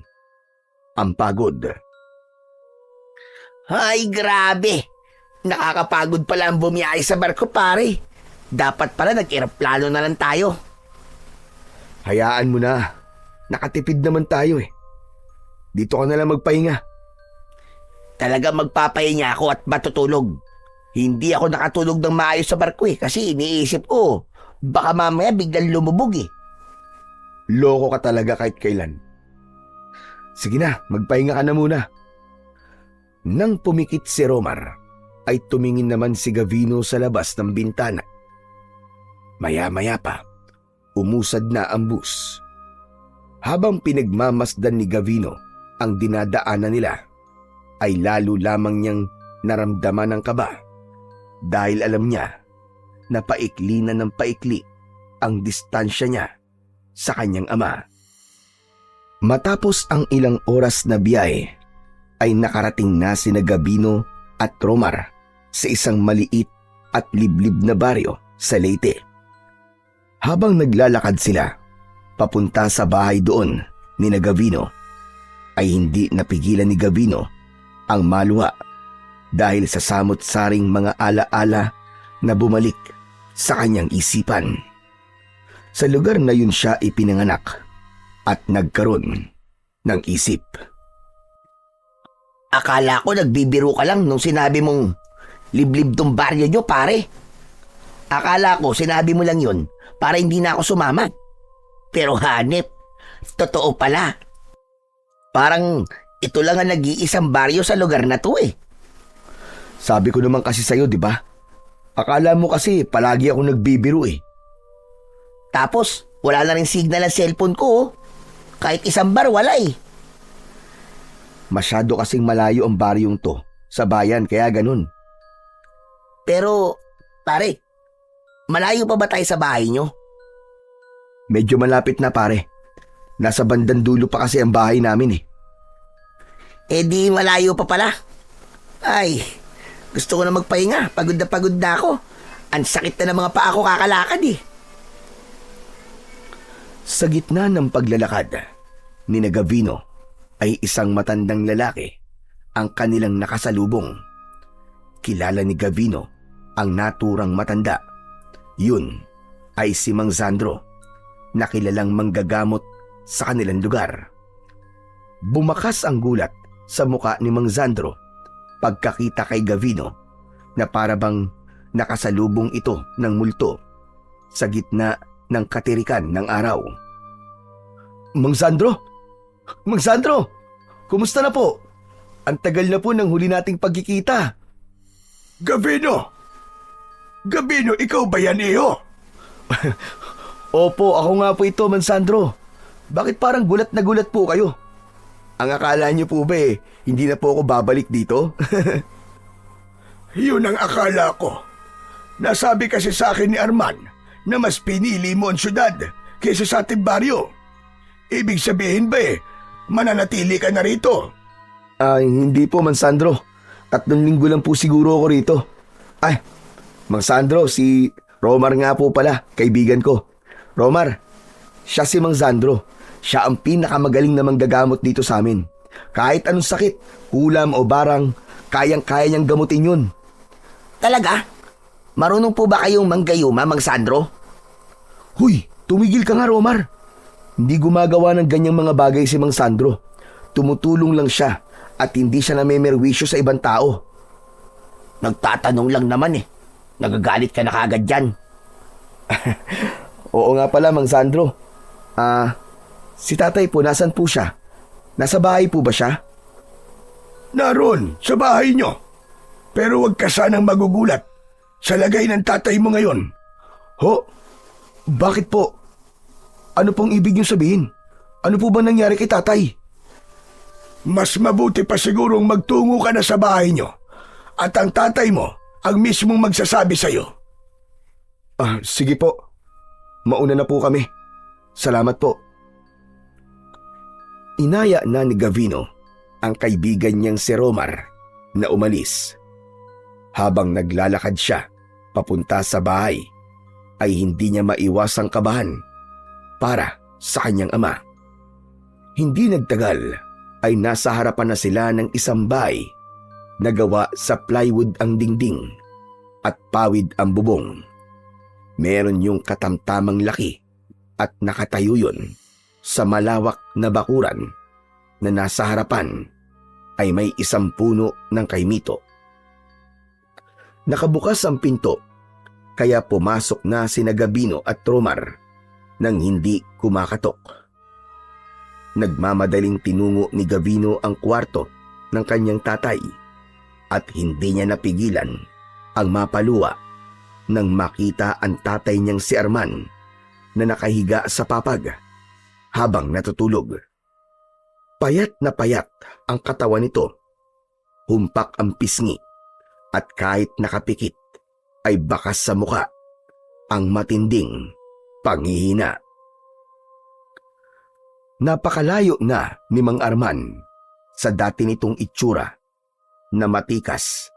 ang pagod. Ay, grabe! Nakakapagod pala ang bumiyahe sa barko, pare. Dapat pala nag-eroplano na lang tayo. Hayaan mo na. Nakatipid naman tayo eh. Dito ka na lang magpahinga. Talaga magpapahinga ako at matutulog. Hindi ako nakatulog ng maayos sa barko kasi iniisip ko, baka mamaya biglang lumubog eh. Loko ka talaga kahit kailan. Sige na, magpahinga ka na muna. Nang pumikit si Romar, ay tumingin naman si Gavino sa labas ng bintana. Maya-maya pa, umusad na ang bus. Habang pinagmamasdan ni Gavino ang dinadaanan nila, ay lalo lamang niyang naramdaman ang kaba dahil alam niya na paikli na ng paikli ang distansya niya sa kanyang ama. Matapos ang ilang oras na biyahe, ay nakarating na sina Gavino at Romar sa isang maliit at liblib na baryo sa Leyte. Habang naglalakad sila papunta sa bahay doon ni Gavino, ay hindi napigilan ni Gavino ang maluha dahil sa samot-saring mga alaala na bumalik sa kanyang isipan. Sa lugar na yun siya ipinanganak at nagkaroon ng isip. Akala ko nagbibiro ka lang nung sinabi mong liblib tong baryo nyo, pare. Akala ko sinabi mo lang yun para hindi na ako sumama. Pero hanep, totoo pala. Parang ito lang ang nag-iisang baryo sa lugar na to eh. Sabi ko naman kasi sa'yo, di ba? Akala mo kasi palagi ako nagbibiro eh. Tapos, wala na rin signal ang cellphone ko oh. Kahit isang bar, wala eh. Masyado kasing malayo ang baryong to sa bayan, kaya ganun. Pero, pare, malayo pa ba tayo sa bahay nyo? Medyo malapit na pare. Nasa bandang dulo pa kasi ang bahay namin eh. Eh di malayo pa pala. Ay, gusto ko na magpahinga. Pagod na ako. Ang sakit na ng mga paa ko kakalakad eh. Sa gitna ng paglalakad ni Gavino ay isang matandang lalaki ang kanilang nakasalubong. Kilala ni Gavino ang naturang matanda. Yun ay si Mang Sandro, na kilalang manggagamot sa kanilang lugar. Bumakas ang gulat sa muka ni Mang Sandro pagkakita kay Gavino na parabang nakasalubong ito ng multo sa gitna ng katirikan ng araw. Mang Sandro! Mang Sandro! Kumusta na po? Ang tagal na po ng huli nating pagkikita. Gavino! Gavino, ikaw ba yan, iyo? Opo, ako nga po ito, Mang Sandro. Bakit parang gulat na gulat po kayo? Ang akala niyo po ba hindi na po ako babalik dito? Yun ang akala ko. Nasabi kasi sa akin ni Arman na mas pinili mo ang syudad kaysa sa ating baryo. Ibig sabihin ba mananatili ka na rito? Hindi po, Mang Sandro. 3 linggo lang po siguro ako rito. Ay, Mang Sandro, si Romar nga po pala, kaibigan ko. Romar, siya si Mang Sandro. Siya ang pinakamagaling na manggagamot dito sa amin. Kahit anong sakit, ulam o barang, kayang-kaya niyang gamutin yun. Talaga? Marunong po ba kayong manggayuma, Mang Sandro? Huy, tumigil ka nga, Romar. Hindi gumagawa ng ganyang mga bagay si Mang Sandro. Tumutulong lang siya at hindi siya namemerwisyo sa ibang tao. Nagtatanong lang naman eh. Nagagalit ka na kagad dyan. Oo nga pala, Mang Sandro. Si tatay po, nasan po siya? Nasa bahay po ba siya? Naroon, sa bahay nyo. Pero huwag ka sanang magugulat sa lagay ng tatay mo ngayon. Ho? Bakit po? Ano pong ibig niyo sabihin? Ano po ba nangyari kay tatay? Mas mabuti pa sigurong magtungo ka na sa bahay nyo at ang tatay mo ang mismong magsasabi sa'yo. Sige po. Mauna na po kami. Salamat po. Inaya na ni Gavino ang kaibigan niyang si Romar na umalis. Habang naglalakad siya papunta sa bahay, ay hindi niya maiwasang kabahan para sa kanyang ama. Hindi nagtagal ay nasa harapan na sila ng isang bahay na gawa sa plywood ang dingding at pawid ang bubong. Meron yung katamtamang laki at nakatayo yun sa malawak na bakuran na nasa harapan ay may isang puno ng kaimito. Nakabukas ang pinto kaya pumasok na sina Gabino at Romar nang hindi kumakatok. Nagmamadaling tinungo ni Gavino ang kwarto ng kanyang tatay at hindi niya napigilan ang mapaluwa nang makita ang tatay niyang si Arman na nakahiga sa papag habang natutulog. Payat na payat ang katawan nito, humpak ang pisngi at kahit nakapikit ay bakas sa muka ang matinding panghihina. Napakalayo na ni Mang Arman sa dati nitong itsura na matikas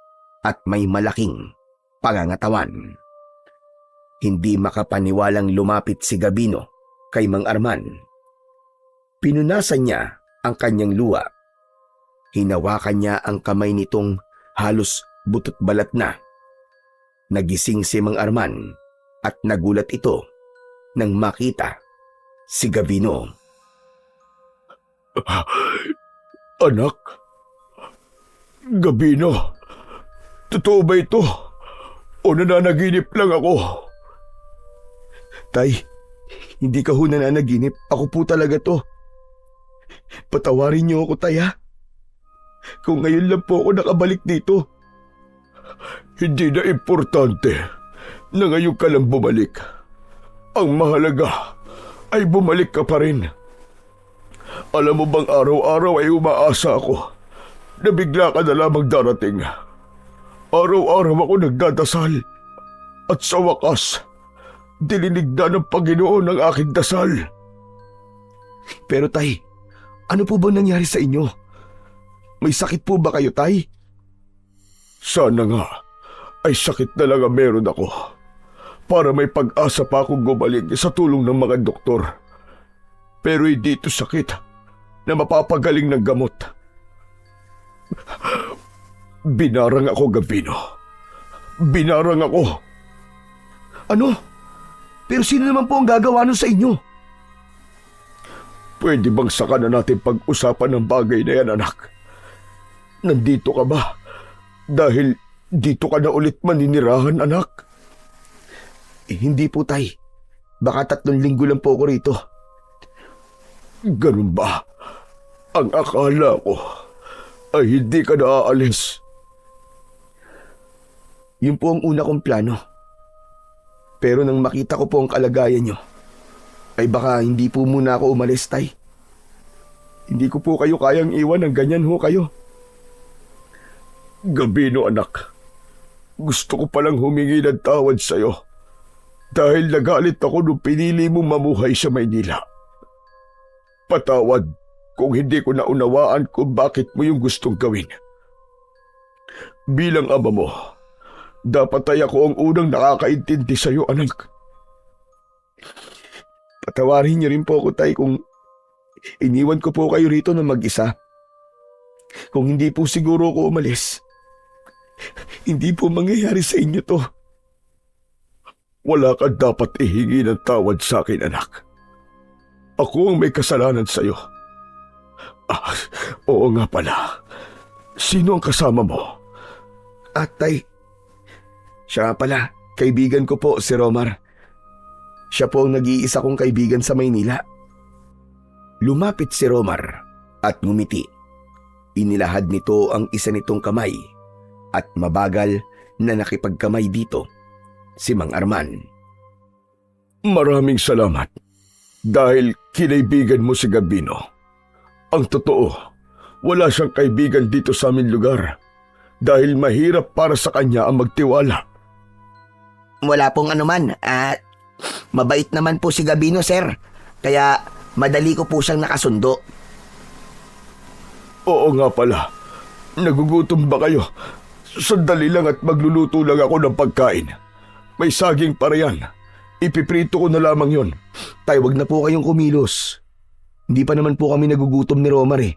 at may malaking pangangatawan. Hindi makapaniwalang lumapit si Gabino kay Mang Arman. Pinunasan niya ang kanyang luha. Hinawakan niya ang kamay nitong halos butot balat na. Nagising si Mang Arman at nagulat ito nang makita si Gavino. Anak, Gabino, totoo ba ito? O nananaginip lang ako? Tay, hindi ka ho nananaginip. Ako po talaga to. Patawarin niyo ako, tay, ha? Kung ngayon lang po ako nakabalik dito. Hindi na importante na ngayon ka lang bumalik. Ang mahalaga ay bumalik ka pa rin. Alam mo bang araw-araw ay umaasa ako na bigla ka na lamang darating. Araw-araw ako nagdadasal at sa wakas, dilinig na ng Panginoon ang aking dasal. Pero tay, ano po bang nangyari sa inyo? May sakit po ba kayo, tay? Sana nga ay sakit na lang ang meron ako para may pag-asa pa akong gumaling sa tulong ng mga doktor. Pero hindi ito sakit na mapapagaling ng gamot. Binarang ako, Gavino. Binarang ako. Ano? Pero sino naman po ang gagawa nun sa inyo? Pwede bang saka na natin pag-usapan ng bagay na yan, anak? Nandito ka ba? Dahil dito ka na ulit maninirahan, anak? Hindi po, tay. Baka 3 linggo lang po ako rito. Ganun ba? Ang akala ko ay hindi ka na aalis. Yun po ang una kong plano. Pero nang makita ko po ang kalagayan nyo, ay baka hindi po muna ako umalis, tay. Hindi ko po kayo kayang iwan ng ganyan ho kayo. Gabino, anak. Gusto ko palang humingi ng tawad sa'yo dahil nagalit ako nung pinili mong mamuhay sa Maynila. Patawad kung hindi ko naunawaan kung bakit mo yung gustong gawin. Bilang ama mo, dapat ay ako ang unang nakakaintindi sa'yo, anak. Patawarin niyo rin po ako, tay, kung iniwan ko po kayo rito na mag-isa. Kung hindi po siguro ako umalis, hindi po mangyayari sa inyo to. Wala kang dapat ihingi ng tawad sa akin, anak. Ako ang may kasalanan sa iyo. Oo nga pala. Sino ang kasama mo? Tay, siya nga pala, kaibigan ko po si Romar. Siya po ang nag-iisa kong kaibigan sa Maynila. Lumapit si Romar at ngumiti. Inilahad nito ang isa nitong kamay at mabagal na nakipagkamay dito si Mang Arman. Maraming salamat dahil kinaibigan mo si Gabino. Ang totoo, wala siyang kaibigan dito sa aming lugar dahil mahirap para sa kanya ang magtiwala. Wala pong anuman. Mabait naman po si Gabino, sir. Kaya madali ko po siyang nakasundo. Oo nga pala. Nagugutom ba kayo? Sandali lang at magluluto lang ako ng pagkain. May saging pa riyan. Ipiprito ko na lamang yon. Tay, wag na po kayong kumilos. Hindi pa naman po kami nagugutom ni Romar eh.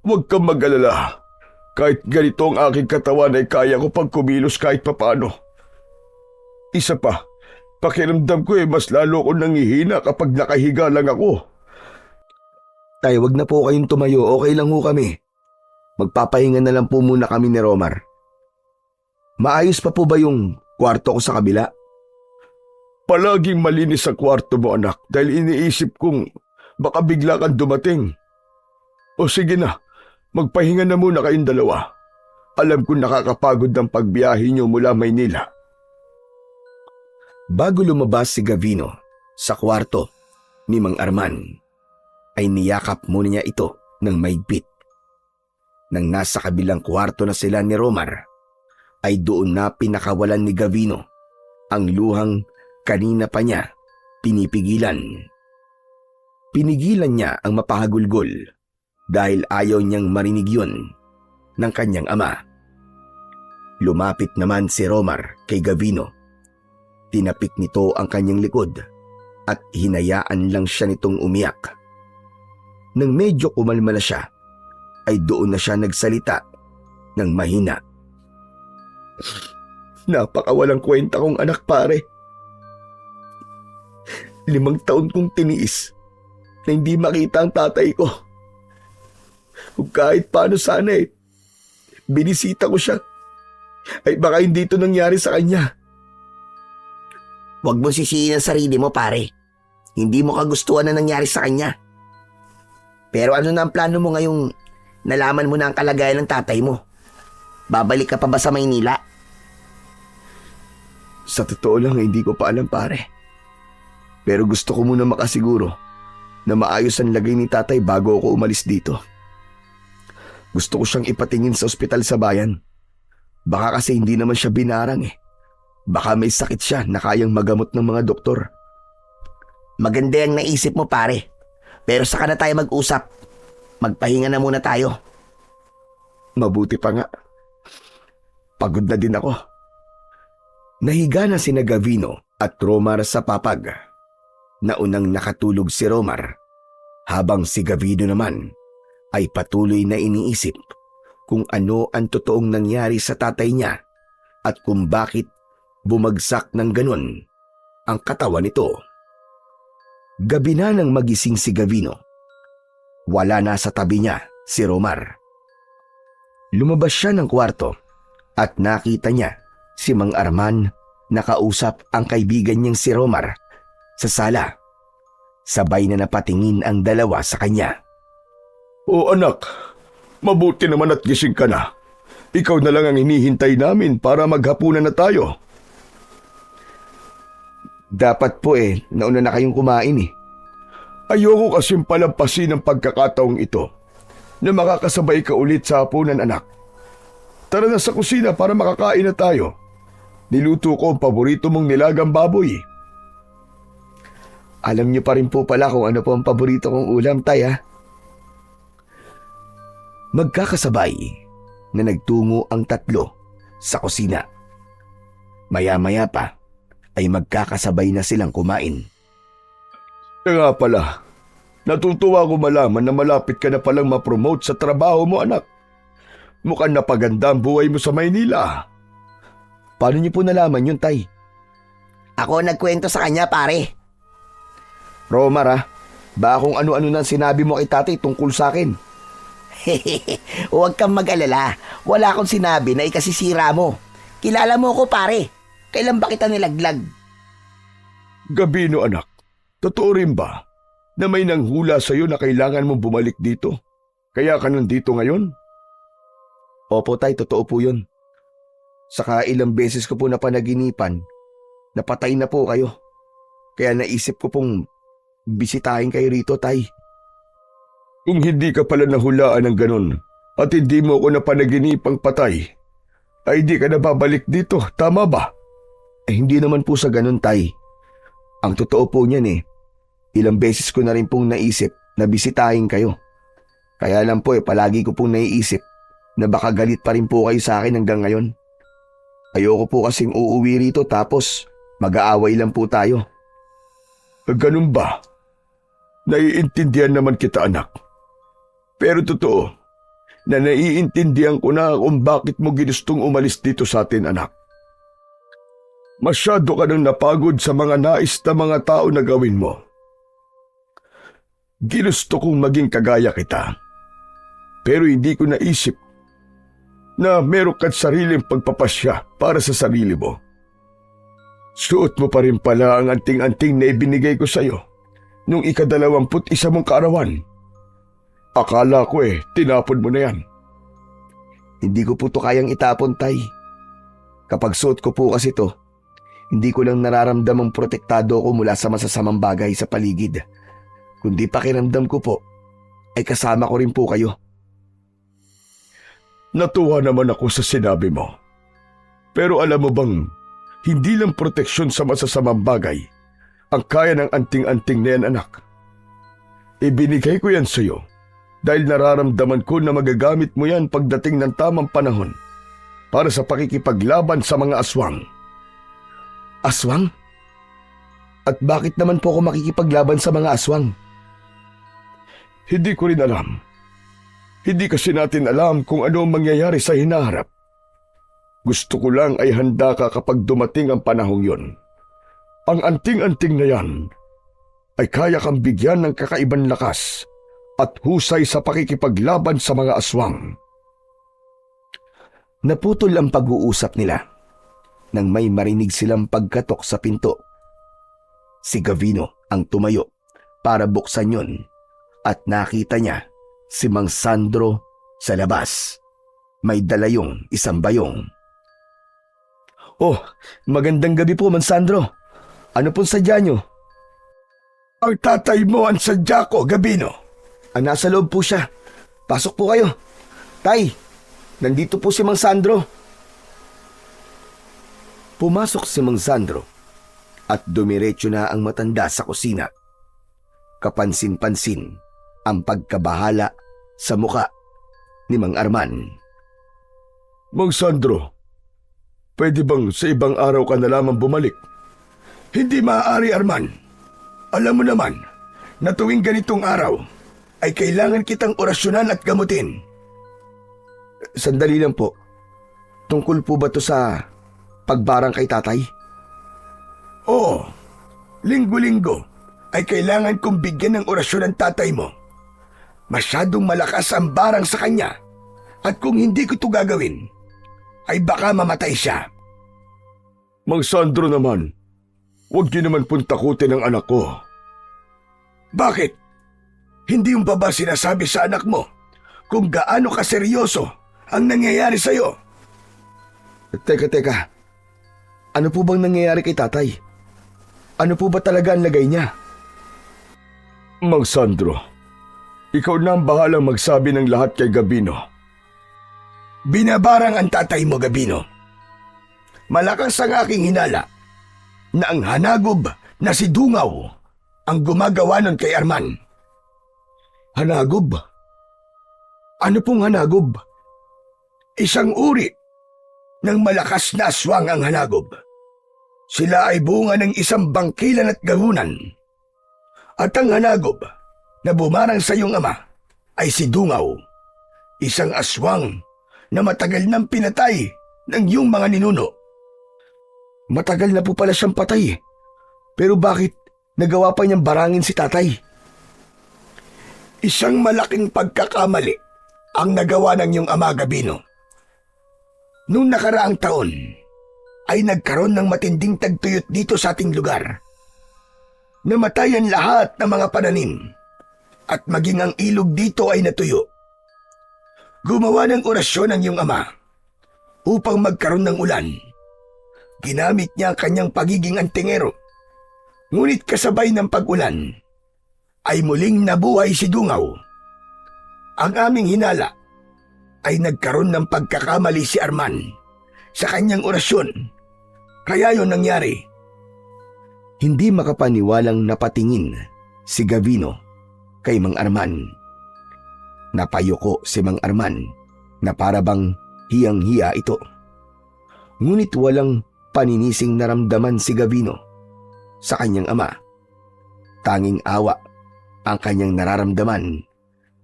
Huwag kang mag-alala. Kahit ganito ang aking katawan ay kaya ko pag kumilos kahit papano. Isa pa, pakiramdam ko mas lalo ko nangihina kapag nakahiga lang ako. Tay, wag na po kayong tumayo. Okay lang ho kami. Magpapahinga na lang po muna kami ni Romar. Maayos pa po ba yung kwarto ko sa kabila? Palaging malinis ang kwarto mo, anak, dahil iniisip kong baka bigla kang dumating. O sige na, magpahinga na muna kayong dalawa. Alam ko nakakapagod ng pagbiyahe niyo mula Maynila. Bago lumabas si Gavino sa kwarto ni Mang Arman, ay niyakap muna niya ito ng maigpit. Nang nasa kabilang kwarto na sila ni Romar, ay doon na pinakawalan ni Gavino ang luhang kanina pa niya pinipigilan. Pinigilan niya ang mapahagulgol dahil ayaw niyang marinig yun ng kanyang ama. Lumapit naman si Romar kay Gavino. Tinapik nito ang kanyang likod at hinayaan lang siya nitong umiyak. Nang medyo kumalma na siya, ay doon na siya nagsalita ng mahina. Napakawalang kwenta kong anak, pare. 5 taon kong tiniis na hindi makita ang tatay ko. Kung kahit paano sana binisita ko siya, ay baka hindi ito nangyari sa kanya. Huwag mo sisihin ang sarili mo, pare. Hindi mo kagustuhan na nangyari sa kanya. Pero ano na ang plano mo ngayong nalaman mo na ang kalagayan ng tatay mo? Babalik ka pa ba sa Maynila? Sa totoo lang, hindi ko pa alam, pare. Pero gusto ko muna makasiguro na maayos ang lagay ni tatay bago ako umalis dito. Gusto ko siyang ipatingin sa ospital sa bayan. Baka kasi hindi naman siya binarang eh. Baka may sakit siya na kayang magamot ng mga doktor. Maganda ang naisip mo, pare. Pero saka na tayo mag-usap. Magpahinga na muna tayo. Mabuti pa nga. Pagod na din ako. Nahiga na sina Gavino at Romar sa papag. Naunang nakatulog si Romar, habang si Gavino naman ay patuloy na iniisip kung ano ang totoong nangyari sa tatay niya at kung bakit bumagsak ng ganun ang katawan nito. Gabi na nang magising si Gavino. Wala na sa tabi niya si Romar. Lumabas siya ng kwarto at nakita niya si Mang Arman nakausap ang kaibigan niyang si Romar sa sala. Sabay na napatingin ang dalawa sa kanya. O anak, mabuti naman at gising ka na. Ikaw na lang ang hinihintay namin para maghapunan na tayo. Dapat po nauna na kayong kumain eh. Ayoko kasing palampasin ang pagkakataong ito na makakasabay ka ulit sa hapunan, anak. Tara na sa kusina para makakain na tayo. Niluto ko ang paborito mong nilagang baboy. Alam niyo pa rin po pala kung ano po ang paborito kong ulam, tay, ha? Magkakasabay na nagtungo ang tatlo sa kusina. Maya-maya pa ay magkakasabay na silang kumain. Kaya nga pala, natutuwa ko malaman na malapit ka na palang ma-promote sa trabaho mo, anak. Mukhang napaganda ang buhay mo sa Maynila. Paano niyo po nalaman yun, tay? Ako nagkwento sa kanya, pare. Romar ha, baka kung ano-ano nang sinabi mo kay tatay tungkol sa akin. Huwag kang mag-alala. Wala akong sinabi na ikasisira mo. Kilala mo ko, pare. Kailan ba kita nilaglag? Gabino anak, totoo rin ba na may nanghula sa'yo na kailangan mong bumalik dito? Kaya ka nandito ngayon? Opo tay, totoo po yun. Saka ilang beses ko po napanaginipan, napatay na po kayo. Kaya naisip ko pong bisitahin kayo rito tay. Kung hindi ka pala nahulaan ng ganun at hindi mo ako napanaginipang patay, ay di ka na babalik dito, tama ba? Hindi naman po sa ganun tay. Ang totoo po niyan ilang beses ko na rin pong naisip na bisitahin kayo. Kaya lang po palagi ko pong naiisip na baka galit pa rin po kayo sa akin hanggang ngayon. Ayoko po kasing uuwi rito tapos mag-aaway lang po tayo. Ganun ba? Naiintindihan naman kita anak. Pero totoo na naiintindihan ko na kung bakit mo ginustong umalis dito sa atin anak. Masyado ka nang napagod sa mga nais na mga tao na gawin mo. Ginusto kong maging kagaya kita. Pero hindi ko naisip na meron ka't sariling pagpapasya para sa sarili mo. Suot mo pa rin pala ang anting-anting na ibinigay ko sa'yo nung ika-21 mong kaarawan. Akala ko tinapon mo na yan. Hindi ko po to kayang itapon tay. Kapag suot ko po kasi to, hindi ko lang nararamdamang protektado ako mula sa masasamang bagay sa paligid. Kundi pakiramdam ko po, ay kasama ko rin po kayo. Natuwa naman ako sa sinabi mo. Pero alam mo bang, hindi lang proteksyon sa masasamang bagay ang kaya ng anting-anting na yan anak. Ibinigay ko yan sa'yo dahil nararamdaman ko na magagamit mo yan pagdating ng tamang panahon para sa pakikipaglaban sa mga aswang. Aswang? At bakit naman po ako makikipaglaban sa mga aswang? Hindi ko rin alam. Hindi kasi natin alam kung ano ang mangyayari sa hinaharap. Gusto ko lang ay handa ka kapag dumating ang panahong yon. Ang anting-anting na yan ay kaya kang bigyan ng kakaibang lakas at husay sa pakikipaglaban sa mga aswang. Naputol ang pag-uusap nila nang may marinig silang pagkatok sa pinto. Si Gavino ang tumayo para buksan yon at nakita niya si Mang Sandro sa labas. May dala yung isang bayong. Oh, magandang gabi po, Mang Sandro. Ano pong sadya nyo? Ang tatay mo ang sadya ko, Gabino. Nasa loob po siya. Pasok po kayo. Tay, nandito po si Mang Sandro. Pumasok si Mang Sandro at dumiretso na ang matanda sa kusina. Kapansin-pansin ang pagkabahala sa muka ni Mang Arman. Mang Sandro, pwede bang sa ibang araw ka na lamang bumalik? Hindi maaari, Arman. Alam mo naman na tuwing ganitong araw ay kailangan kitang orasyonan at gamutin. Sandali lang po. Tungkol po ba to sa pagbarang kay tatay? Oo, linggo-linggo ay kailangan kong bigyan ng orasyon ang tatay mo. Masyadong malakas ang barang sa kanya at kung hindi ko ito gagawin, ay baka mamatay siya. Mang Sandro naman, huwag niyo naman pong takutin ang anak ko. Bakit? Hindi mo ba sinasabi sa anak mo kung gaano kaseryoso ang nangyayari sa'yo? Teka. Ano po bang nangyayari kay tatay? Ano po ba talaga ang lagay niya? Mang Sandro, ikaw na ang bahalang magsabi ng lahat kay Gabino. Binabarang ang tatay mo, Gabino. Malakas ang aking hinala na ang hanagob na si Dungaw ang gumagawa nun kay Arman. Hanagob? Ano pong hanagob? Isang uri ng malakas na aswang ang hanagob. Sila ay bunga ng isang bangkilan at gahunan. At ang hanagob na bumarang sa iyong ama ay si Dungaw, isang aswang na matagal nang pinatay ng iyong mga ninuno. Matagal na po pala siyang patay. Pero bakit nagawa pa niyang barangin si tatay? Isang malaking pagkakamali ang nagawa ng iyong ama, Gabino. Nung nakaraang taon, ay nagkaroon ng matinding tagtuyot dito sa ating lugar. Namatay ang lahat ng mga pananim at maging ang ilog dito ay natuyo. Gumawa ng orasyon ang iyong ama upang magkaroon ng ulan. Ginamit niya ang kanyang pagiging antingero. Ngunit kasabay ng pag-ulan, ay muling nabuhay si Dungaw. Ang aming hinala ay nagkaroon ng pagkakamali si Arman sa kanyang orasyon. Kaya yon nangyari. Hindi makapaniwalang napatingin si Gavino kay Mang Arman. Napayuko si Mang Arman na parabang hiyang-hiya ito. Ngunit walang paninising naramdaman si Gavino sa kanyang ama. Tanging awa ang kanyang nararamdaman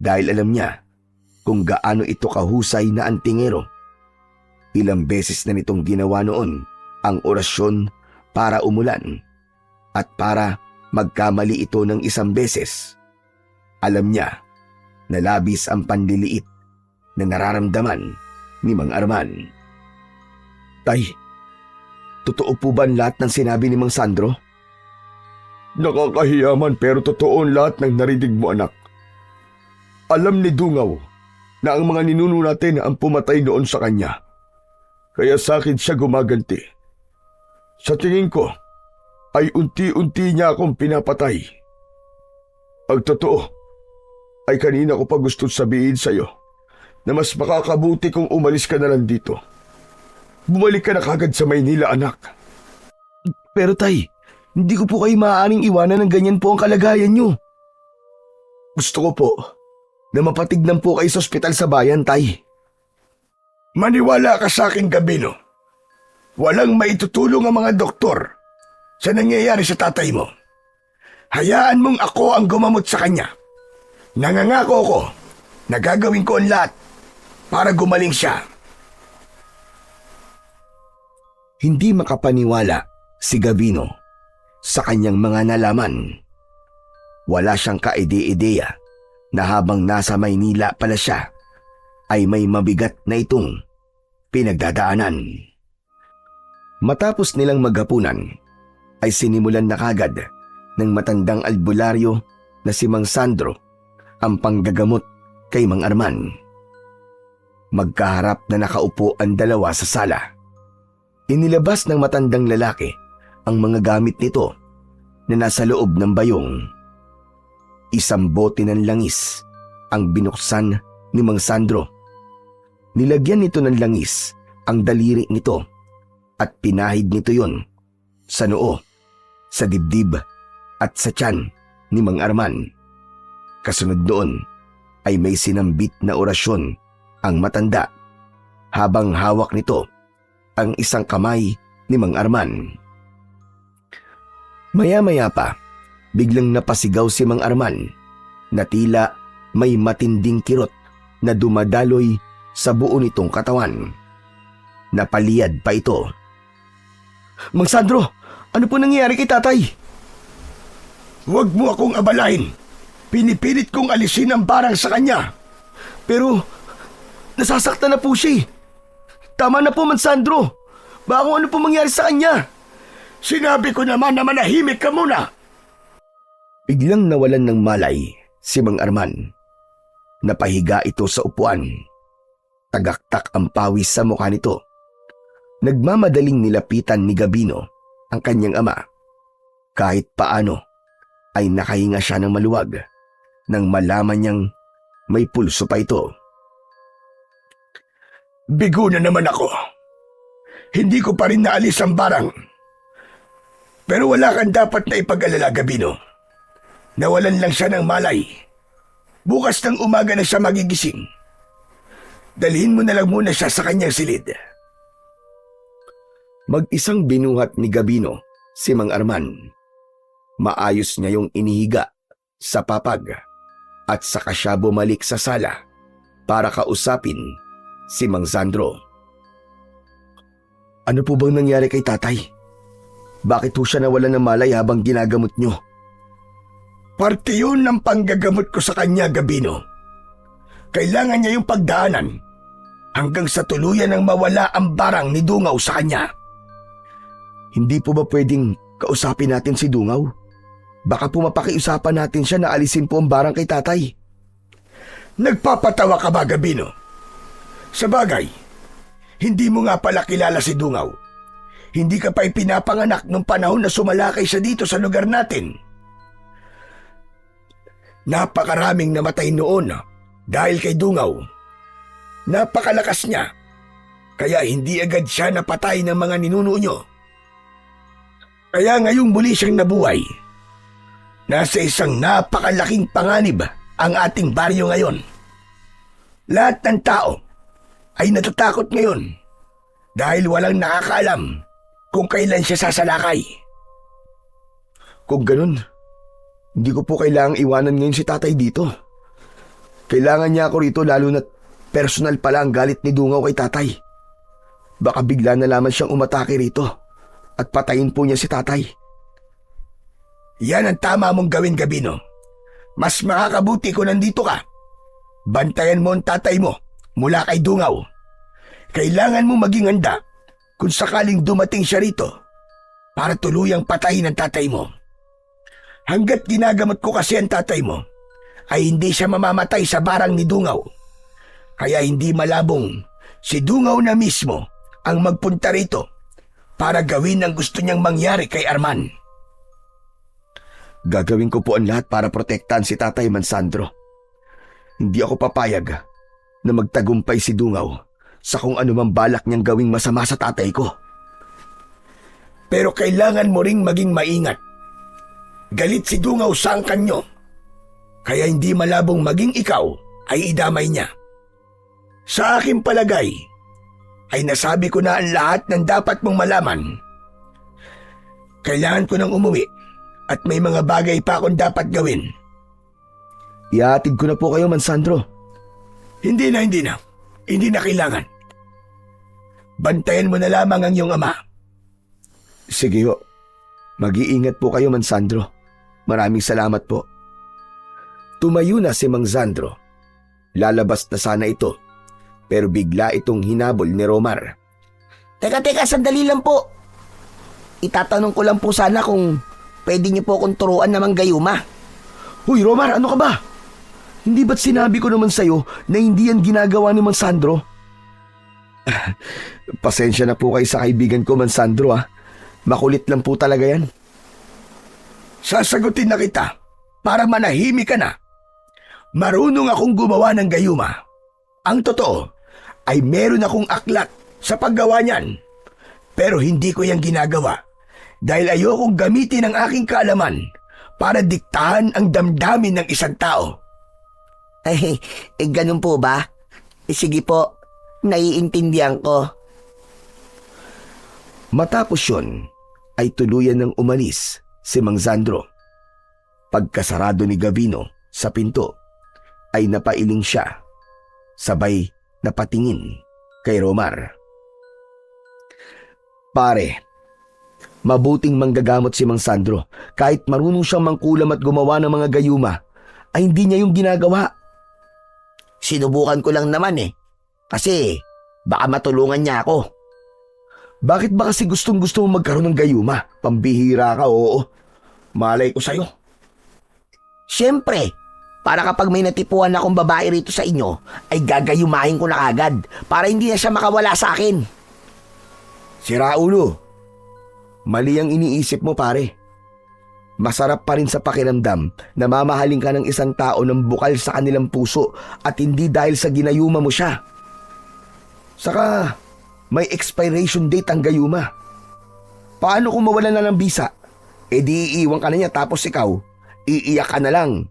dahil alam niya kung gaano ito kahusay na antingero. Ilang beses na nitong ginawa noon ang orasyon para umulan at para magkamali ito ng isang beses. Alam niya na labis ang panliliit na nararamdaman ni Mang Arman. Tay, totoo po ba ang lahat ng sinabi ni Mang Sandro? Nakakahiyaman pero totoo ang lahat ng narinig mo, anak. Alam ni Dungaw na ang mga ninuno natin ang pumatay noon sa kanya. Kaya sa akin siya gumaganti. Sa tingin ko, ay unti-unti niya akong pinapatay. Ang totoo, ay kanina ko pa gusto sabihin sa'yo na mas makakabuti kung umalis ka na lang dito. Bumalik ka na kagad sa Maynila, anak. Pero tay, hindi ko po kayo maaaring iwanan ng ganyan po ang kalagayan niyo. Gusto ko po na mapatignan po kayo sa ospital sa bayan, tay. Maniwala ka sa akin, Gabino. Walang maitutulong ang mga doktor sa nangyayari sa tatay mo. Hayaan mong ako ang gumamot sa kanya. Nangangako ko na gagawin ko ang lahat para gumaling siya. Hindi makapaniwala si Gavino sa kanyang mga nalaman. Wala siyang kaide-ideya na habang nasa Maynila pala siya ay may mabigat na itong pinagdadaanan. Matapos nilang maghapunan ay sinimulan na kagad ng matandang albularyo na si Mang Sandro ang panggagamot kay Mang Arman. Magkaharap na nakaupo ang dalawa sa sala. Inilabas ng matandang lalaki ang mga gamit nito na nasa loob ng bayong. Isang bote ng langis ang binuksan ni Mang Sandro. Nilagyan nito ng langis ang daliri nito at pinahid nito yon sa noo, sa dibdib at sa tiyan ni Mang Arman. Kasunod doon ay may sinambit na orasyon ang matanda habang hawak nito ang isang kamay ni Mang Arman. Maya-maya pa, biglang napasigaw si Mang Arman na tila may matinding kirot na dumadaloy sa buo nitong katawan. Napaliyad pa ito. Mang Sandro, ano po nangyayari kay tatay? Huwag mo akong abalahin. Pinipilit kong alisin ang barang sa kanya. Pero nasasaktan na po siya. Tama na po, Mang Sandro. Baka kung ano po mangyari sa kanya. Sinabi ko naman na manahimik ka muna. Biglang nawalan ng malay si Mang Arman. Napahiga ito sa upuan. Tagaktak ang pawis sa mukha nito. Nagmamadaling nilapitan ni Gabino ang kanyang ama. Kahit paano ay nakahinga siya ng maluwag nang malaman niyang may pulso pa ito. Bigo na naman ako. Hindi ko pa rin naalis ang barang. Pero wala kang dapat na ipag-alala, Gabino. Nawalan lang siya ng malay. Bukas ng umaga na siya magigising. Dalhin mo na lang muna siya sa kanyang silid. Mag-isang binuhat ni Gabino si Mang Arman. Maayos niya yung inihiga sa papag at saka siya bumalik sa sala para kausapin si Mang Sandro. Ano po bang nangyari kay tatay? Bakit ho siya nawala ng malay habang ginagamot nyo? Parte yun ng panggagamot ko sa kanya, Gabino. Kailangan niya yung pagdaanan hanggang sa tuluyan ng mawala ang barang ni Dungaw sa kanya. Hindi po ba pwedeng kausapin natin si Dungaw? Baka po mapakiusapan natin siya na alisin po ang barang kay tatay. Nagpapatawa ka ba, Gabino? Sa bagay, hindi mo nga pala kilala si Dungaw. Hindi ka pa ipinapanganak nung panahon na sumalakay siya dito sa lugar natin. Napakaraming namatay noon dahil kay Dungaw. Napakalakas niya, kaya hindi agad siya napatay ng mga ninuno nyo. Kaya ngayong muli siyang nabuhay. Nasa isang napakalaking panganib ang ating baryo ngayon. Lahat ng tao ay natatakot ngayon dahil walang nakakaalam kung kailan siya sasalakay. Kung ganun, hindi ko po kailangang iwanan ngayon si tatay dito. Kailangan niya ako rito lalo na personal pala ang galit ni Dungaw kay tatay. Baka bigla na lamang siyang umatake rito at patayin po niya si tatay. Yan ang tama mong gawin, Gabino. Mas makakabuti kung nandito ka. Bantayan mo ang tatay mo mula kay Dungaw. Kailangan mo maging handa kung sakaling dumating siya rito para tuluyang patayin ang tatay mo. Hanggat ginagamot ko kasi ang tatay mo, ay hindi siya mamamatay sa barang ni Dungaw. Kaya hindi malabong si Dungaw na mismo ang magpunta rito para gawin ang gusto niyang mangyari kay Arman. Gagawin ko po ang lahat para protektahan si Tatay Mansandro. Hindi ako papayag na magtagumpay si Dungaw sa kung ano man balak niyang gawing masama sa tatay ko. Pero kailangan mo ring maging maingat. Galit si Dungaw sa angkan nyo, kaya hindi malabong maging ikaw ay idamay niya. Sa aking palagay, ay nasabi ko na ang lahat ng dapat mong malaman. Kailangan ko nang umuwi at may mga bagay pa akong dapat gawin. Ihatid ko na po kayo, Mansandro. Hindi na. Hindi na kailangan. Bantayan mo na lamang ang iyong ama. Sige ho. Mag-iingat po kayo, Mansandro. Maraming salamat po. Tumayo na si Mang Sandro. Lalabas na sana ito, pero bigla itong hinabol ni Romar. Teka, sandali lang po. Itatanong ko lang po sana kung pwede niyo po akong turuan na manggayuma. Huy, Romar, ano ka ba? Hindi ba't sinabi ko naman sa'yo na hindi yan ginagawa ni Mang Sandro? Pasensya na po kayo sa kaibigan ko, Mang Sandro, ha. Makulit lang po talaga yan. Sasagutin na kita para manahimik ka na. Marunong akong gumawa ng gayuma. Ang totoo ay meron akong aklat sa paggawa niyan. Pero hindi ko yan ginagawa dahil ayokong gamitin ang aking kaalaman para diktahan ang damdamin ng isang tao. Ganun po ba? Sige po, naiintindihan ko. Matapos yun, ay tuluyan ng umalis si Mang Sandro. Pagkasarado ni Gavino sa pinto, ay napailing siya, sabay napatingin kay Romar. Pare, mabuting manggagamot si Mang Sandro. Kahit marunong siyang mangkulam at gumawa ng mga gayuma, ay hindi niya yung ginagawa. Sinubukan ko lang naman kasi baka matulungan niya ako. Bakit ba kasi gustong-gusto mo magkaroon ng gayuma? Pambihira ka, oo. Malay ko sa'yo. Siyempre, para kapag may natipuan akong babae rito sa inyo, ay gagayumahin ko na agad para hindi na siya makawala sa akin. Sira ulo. Mali ang iniisip mo, pare. Masarap pa rin sa pakiramdam na mamahalin ka ng isang tao ng bukal sa kanilang puso at hindi dahil sa ginayuma mo siya. Saka, may expiration date ang gayuma. Paano kung mawala na ng bisa? Di iiwan ka na niya tapos ikaw, iiyak ka na lang.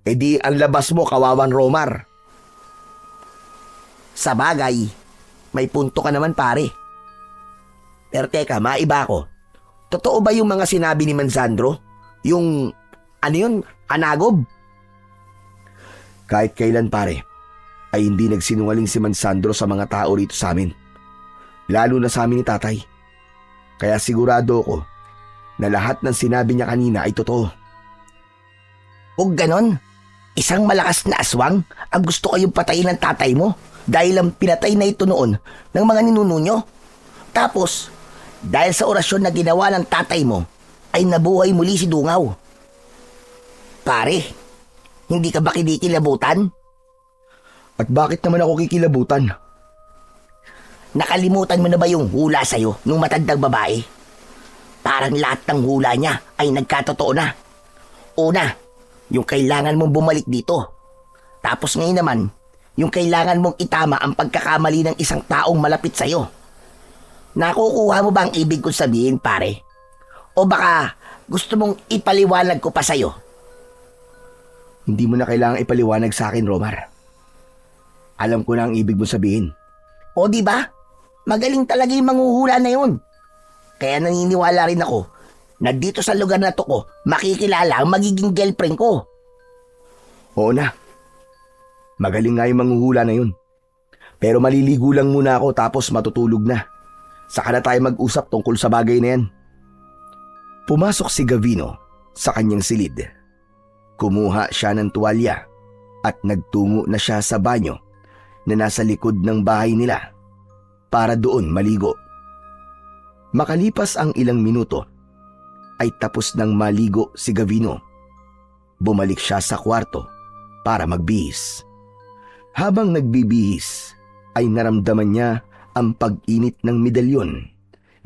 Di ang labas mo, kawawan Romar. Sa bagay, may punto ka naman pare. Pero teka, maiba ako. Totoo ba yung mga sinabi ni Mansandro? Yung, anagob? Kahit kailan pare, ay hindi nagsinungaling si Mansandro sa mga tao rito sa amin. Lalo na sa amin ni tatay. Kaya sigurado ako na lahat ng sinabi niya kanina ay totoo. Kung ganon, isang malakas na aswang ang gusto kayong patayin ng tatay mo dahil ang pinatay na ito noon ng mga ninuno nyo. Tapos, dahil sa orasyon na ginawa ng tatay mo, ay nabuhay muli si Dungaw. Pare, hindi ka ba kinikilabutan? At bakit naman ako kikilabutan? Nakalimutan mo na ba yung hula sa'yo nung matandang babae? Parang lahat ng hula niya ay nagkatotoo na. Una, yung kailangan mong bumalik dito. Tapos ngayon naman, yung kailangan mong itama ang pagkakamali ng isang taong malapit sa'yo. Nakukuha mo ba ang ibig kong sabihin, pare? O baka gusto mong ipaliwanag ko pa sa'yo? Hindi mo na kailangang ipaliwanag sa akin, Romar. Alam ko na ang ibig mo sabihin. O di ba? Magaling talaga yung manghuhula na yun. Kaya naniniwala rin ako na dito sa lugar na to ko, makikilala ang magiging girlfriend ko. Oo na. Magaling nga yung manghuhula na yun. Pero maliligo lang muna ako tapos matutulog na. Saka na tayo mag-usap tungkol sa bagay na yan. Pumasok si Gavino sa kanyang silid. Kumuha siya ng tuwalya at nagtungo na siya sa banyo na nasa likod ng bahay nila para doon maligo. Makalipas ang ilang minuto ay tapos nang maligo si Gavino. Bumalik siya sa kwarto para magbihis. Habang nagbibihis ay naramdaman niya ang pag-init ng medalyon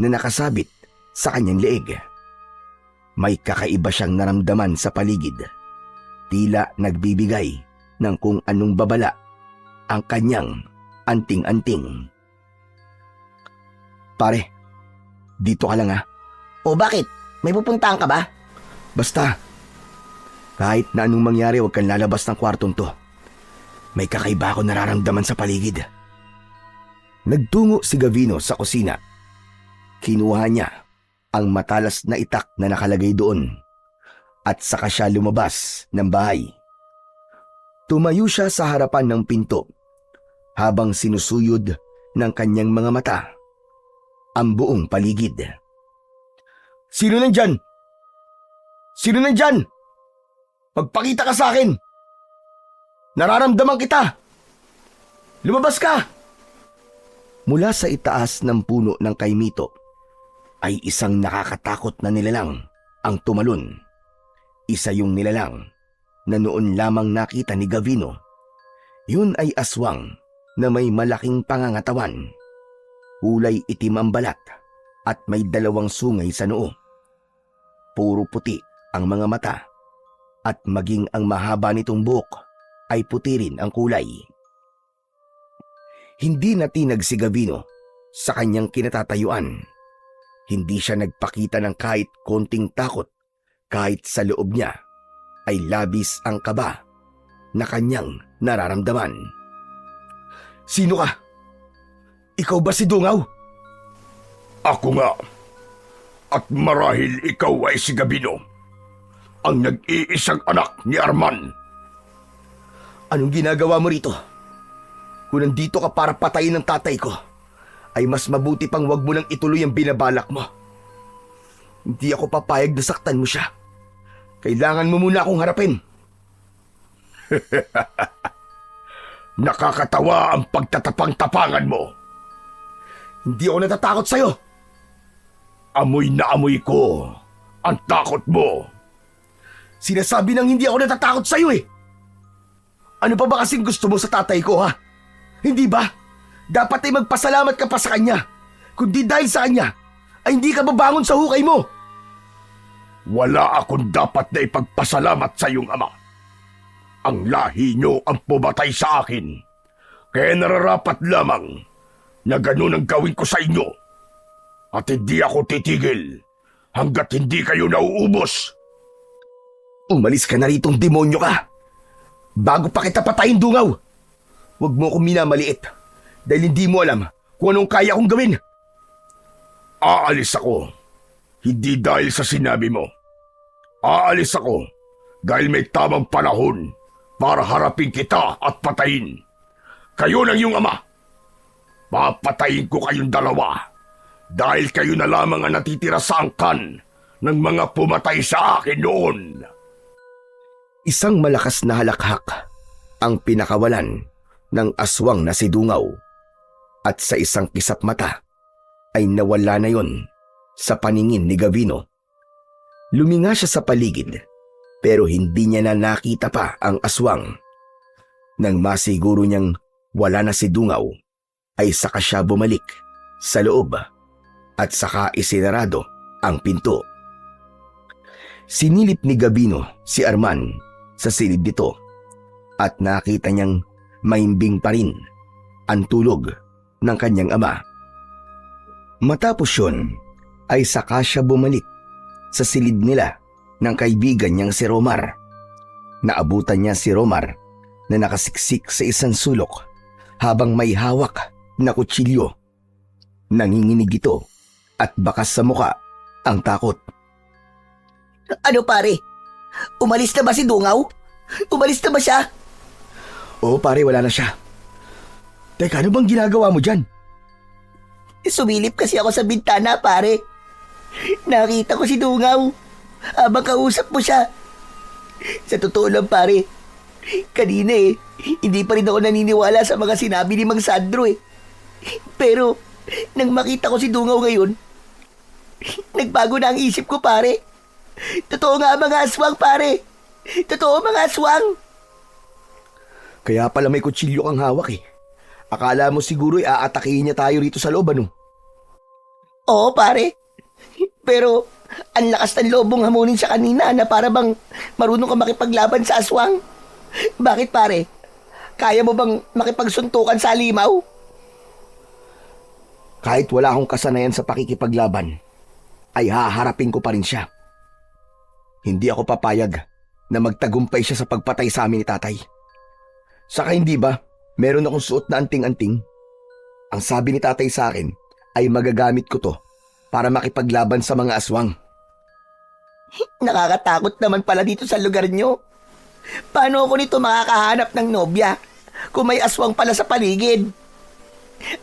na nakasabit sa kanyang leeg. May kakaiba siyang naramdaman sa paligid. Tila nagbibigay ng kung anong babala ang kanyang anting-anting. Pare, dito ka lang ha. O bakit? May pupuntahan ka ba? Basta, kahit na anong mangyari huwag kang lalabas ng kwartong to. May kakaiba ako nararamdaman sa paligid. Nagtungo si Gavino sa kusina. Kinuha niya ang matalas na itak na nakalagay doon at saka siya lumabas ng bahay. Tumayo siya sa harapan ng pinto habang sinusuyod ng kanyang mga mata ang buong paligid. Sino nandyan? Sino nandyan? Magpakita ka sa akin! Nararamdaman kita! Lumabas ka! Mula sa itaas ng puno ng kaimito ay isang nakakatakot na nilalang ang tumalon. Isa yung nilalang na noon lamang nakita ni Gavino. Yun ay aswang na may malaking pangangatawan. Kulay itim ang balat at may dalawang sungay sa noo. Puro puti ang mga mata at maging ang mahaba nitong buhok ay puti rin ang kulay. Hindi natinag si Gavino sa kanyang kinatatayuan. Hindi siya nagpakita ng kahit konting takot kahit sa loob niya ay labis ang kaba na kanyang nararamdaman. Sino ka? Ikaw ba si Dungaw? Ako nga. At marahil ikaw ay si Gavino, ang nag-iisang anak ni Arman. Anong ginagawa mo rito? Kung nandito ka para patayin ng tatay ko, ay mas mabuti pang wag mo nang ituloy ang binabalak mo. Hindi ako papayag na saktan mo siya. Kailangan mo muna akong harapin. Nakakatawa ang pagtatapang-tapangan mo. Hindi ako natatakot sa'yo. Amoy na amoy ko ang takot mo. Sinasabi nang hindi ako natatakot sa'yo eh. Ano pa ba kasing gusto mo sa tatay ko ha? Hindi ba? Dapat ay magpasalamat ka pa sa kanya. Kundi dahil sa kanya, ay hindi ka babangon sa hukay mo. Wala akong dapat na ipagpasalamat sa iyong ama. Ang lahi niyo ang pumatay sa akin. Kaya nararapat lamang na ganun ang gawin ko sa inyo. At hindi ako titigil hanggat hindi kayo nauubos. Umalis ka na ritong demonyo ka. Bago pa kita patayin, Dungaw. Huwag mo akong minamaliit dahil hindi mo alam kung anong kaya kong gawin. Aalis ako, hindi dahil sa sinabi mo. Aalis ako dahil may tamang panahon para harapin kita at patayin. Kayo ng iyong ama. Papatayin ko kayong dalawa dahil kayo na lamang ang natitira sa angkan ng mga pumatay sa akin noon. Isang malakas na halakhak ang pinakawalan ng aswang na si Dungaw at sa isang kisap mata ay nawala na yon sa paningin ni Gavino. Luminga siya sa paligid pero hindi niya na nakita pa ang aswang. Nang masiguro niyang wala na si Dungaw ay saka siya bumalik sa loob at saka isinarado ang pinto. Sinilip ni Gavino si Arman sa silid nito at nakita niyang mahimbing pa rin ang tulog ng kanyang ama. Matapos yun ay saka siya bumalik sa silid nila ng kaibigan niyang si Romar. Naabutan niya si Romar na nakasiksik sa isang sulok habang may hawak na kutsilyo. Nanginginig ito at bakas sa muka ang takot. Ano pare? Umalis na ba si Dungaw? Umalis na ba siya? Oo pare, wala na siya. Teka, ano bang ginagawa mo dyan? Sumilip kasi ako sa bintana pare. Nakita ko si Dungaw habang kausap mo siya. Sa totoo lang pare, kanina hindi pa rin ako naniniwala sa mga sinabi ni Mang Sandro. Pero nang makita ko si Dungaw ngayon, nagbago na ang isip ko pare. Totoo nga mga aswang pare. Totoo mga aswang. Kaya pala may kutsilyo kang hawak eh. Akala mo siguro aatakihin niya tayo rito sa loob, ano? Oo pare. Pero ang lakas ng loob mong hamunin siya kanina na para bang marunong ka makipaglaban sa aswang. Bakit pare? Kaya mo bang makipagsuntukan sa halimaw? Kahit wala akong kasanayan sa pakikipaglaban, ay haharapin ko pa rin siya. Hindi ako papayag na magtagumpay siya sa pagpatay sa amin ni tatay. Saka hindi ba, meron akong suot na anting-anting. Ang sabi ni tatay sa akin ay magagamit ko to para makipaglaban sa mga aswang. Nakakatakot naman pala dito sa lugar nyo. Paano ako nito makakahanap ng nobya kung may aswang pala sa paligid?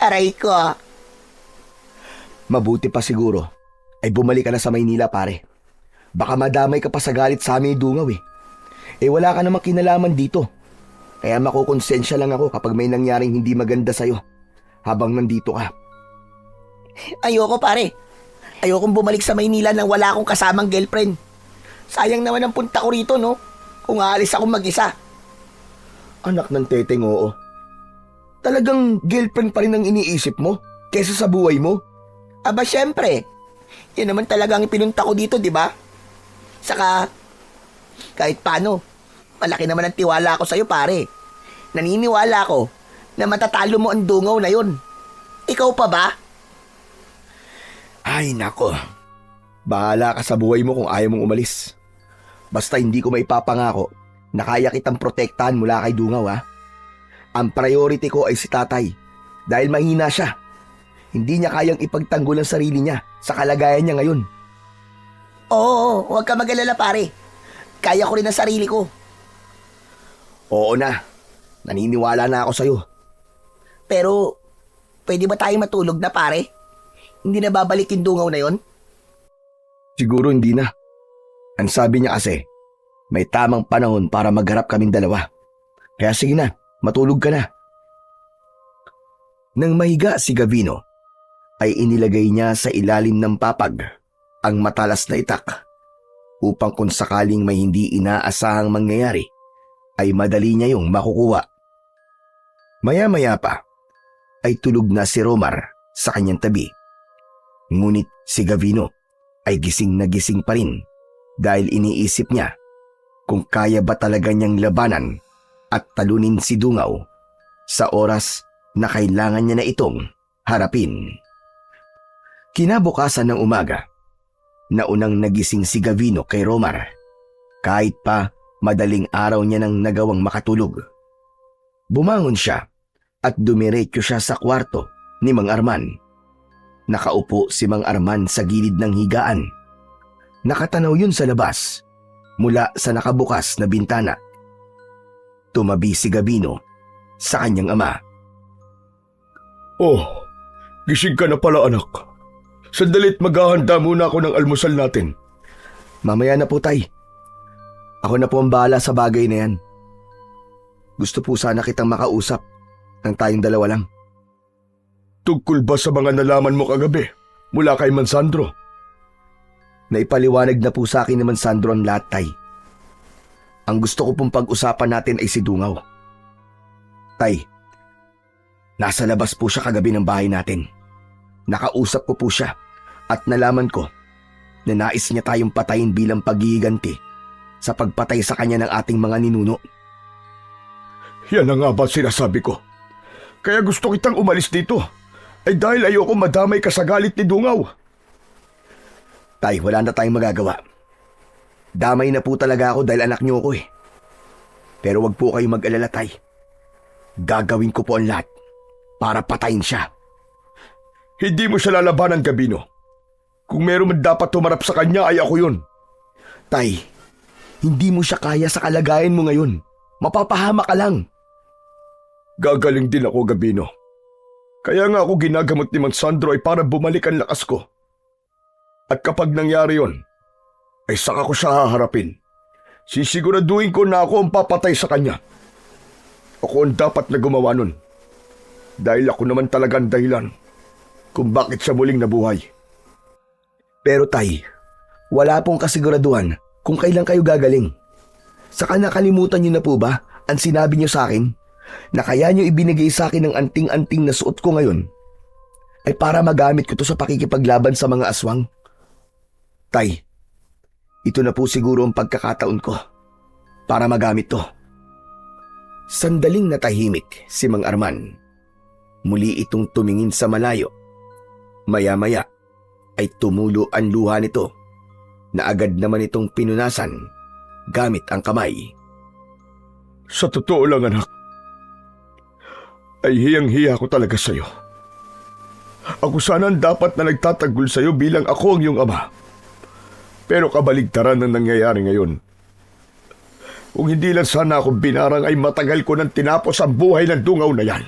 Aray ko. Mabuti pa siguro ay bumalik ka na sa Maynila pare. Baka madamay ka pa sa galit sa amin ni Dungaw eh. Wala ka namang kinalaman dito. Kaya makukonsensya lang ako kapag may nangyaring hindi maganda sa'yo habang nandito ka. Ayoko pare. Ayokong bumalik sa Maynila nang wala akong kasamang girlfriend. Sayang naman ang punta ko rito, no? Kung aalis akong mag-isa. Anak ng teteng, oo. Talagang girlfriend pa rin ang iniisip mo kesa sa buhay mo? Aba syempre. Yan naman talagang ipinunta ko dito, di ba? Saka, kahit paano, malaki naman ang tiwala ko sa'yo pare. Naniniwala ko na matatalo mo ang Dungaw na yun. Ikaw pa ba? Ay nako, bahala ka sa buhay mo kung ayaw mong umalis. Basta hindi ko maipapangako na kaya kitang protektahan mula kay Dungaw ha. Ang priority ko ay si tatay dahil mahina siya. Hindi niya kayang ipagtanggol ang sarili niya sa kalagayan niya ngayon. Oo, huwag ka mag-alala pare. Kaya ko rin ang sarili ko. Oo na, naniniwala na ako sa'yo. Pero, pwede ba tayong matulog na pare? Hindi na babalik yung Dungaw na yon? Siguro hindi na. Ang sabi niya kasi, may tamang panahon para magharap kaming dalawa. Kaya sige na, matulog ka na. Nang mahiga si Gavino, ay inilagay niya sa ilalim ng papag ang matalas na itak upang kung sakaling may hindi inaasahang mangyayari ay madali niya yung makukuha. Maya-maya pa ay tulog na si Romar sa kanyang tabi. Ngunit si Gavino ay gising na gising pa rin dahil iniisip niya kung kaya ba talaga niyang labanan at talunin si Dungaw sa oras na kailangan niya na itong harapin. Kinabukasan ng umaga, naunang nagising si Gavino kay Romar kahit pa madaling araw niya nang nagawang makatulog. Bumangon siya at dumiretso siya sa kwarto ni Mang Arman. Nakaupo si Mang Arman sa gilid ng higaan. Nakatanaw yun sa labas mula sa nakabukas na bintana. Tumabi si Gavino sa kanyang ama. Oh, gising ka na pala anak. Sandali't maghahanda muna ako ng almusal natin. Mamaya na po, Tay. Ako na po ang bahala sa bagay na yan. Gusto po sana kitang makausap nang tayong dalawa lang. Tungkol ba sa mga nalaman mo kagabi mula kay Mansandro? Naipaliwanag na po sa akin ni Mansandro ang lahat, Tay. Ang gusto ko pong pag-usapan natin ay si Dungaw. Tay, nasa labas po siya kagabi ng bahay natin. Nakausap ko po siya at nalaman ko na nais niya tayong patayin bilang paghihiganti sa pagpatay sa kanya ng ating mga ninuno. Yan ang nga ba sinasabi ko? Kaya gusto kitang umalis dito ay dahil ayoko madamay ka sa galit ni Dungaw. Tay, wala na tayong magagawa. Damay na po talaga ako dahil anak niyo ko eh. Pero wag po kayong mag-alala, Tay. Gagawin ko po ang lahat para patayin siya. Hindi mo siya lalabanan, Gabino. Kung meron man dapat tumarap sa kanya ay ako yun. Tay, hindi mo siya kaya sa kalagayan mo ngayon. Mapapahama ka lang. Gagaling din ako, Gabino. Kaya nga ako ginagamot ni Mansandro ay para bumalik ang lakas ko. At kapag nangyari yon, ay saka ko siya haharapin. Sisiguraduhin ko na ako ang papatay sa kanya. Ako ang dapat na gumawa nun. Dahil ako naman talaga ang dahilan kung bakit siya muling nabuhay. Pero Tay, wala pong kasiguraduhan kung kailan kayo gagaling. Saka nakalimutan niyo na po ba ang sinabi niyo sa akin na kaya niyo ibinigay sa akin ng anting-anting na suot ko ngayon ay para magamit ko to sa pakikipaglaban sa mga aswang? Tay, ito na po siguro ang pagkakataon ko para magamit to. Sandaling natahimik si Mang Arman. Muli itong tumingin sa malayo. Maya-maya ay tumulo ang luha nito na agad naman itong pinunasan gamit ang kamay. Sa totoo lang, anak, ay hiyang-hiya ko talaga sa'yo. Ako sana ang dapat na nagtatanggol sa'yo bilang ako ang iyong ama. Pero kabaligtaran ang nangyayari ngayon. Kung hindi lang sana ako binarang ay matagal ko nang tinapos ang buhay ng Dungaw na yan.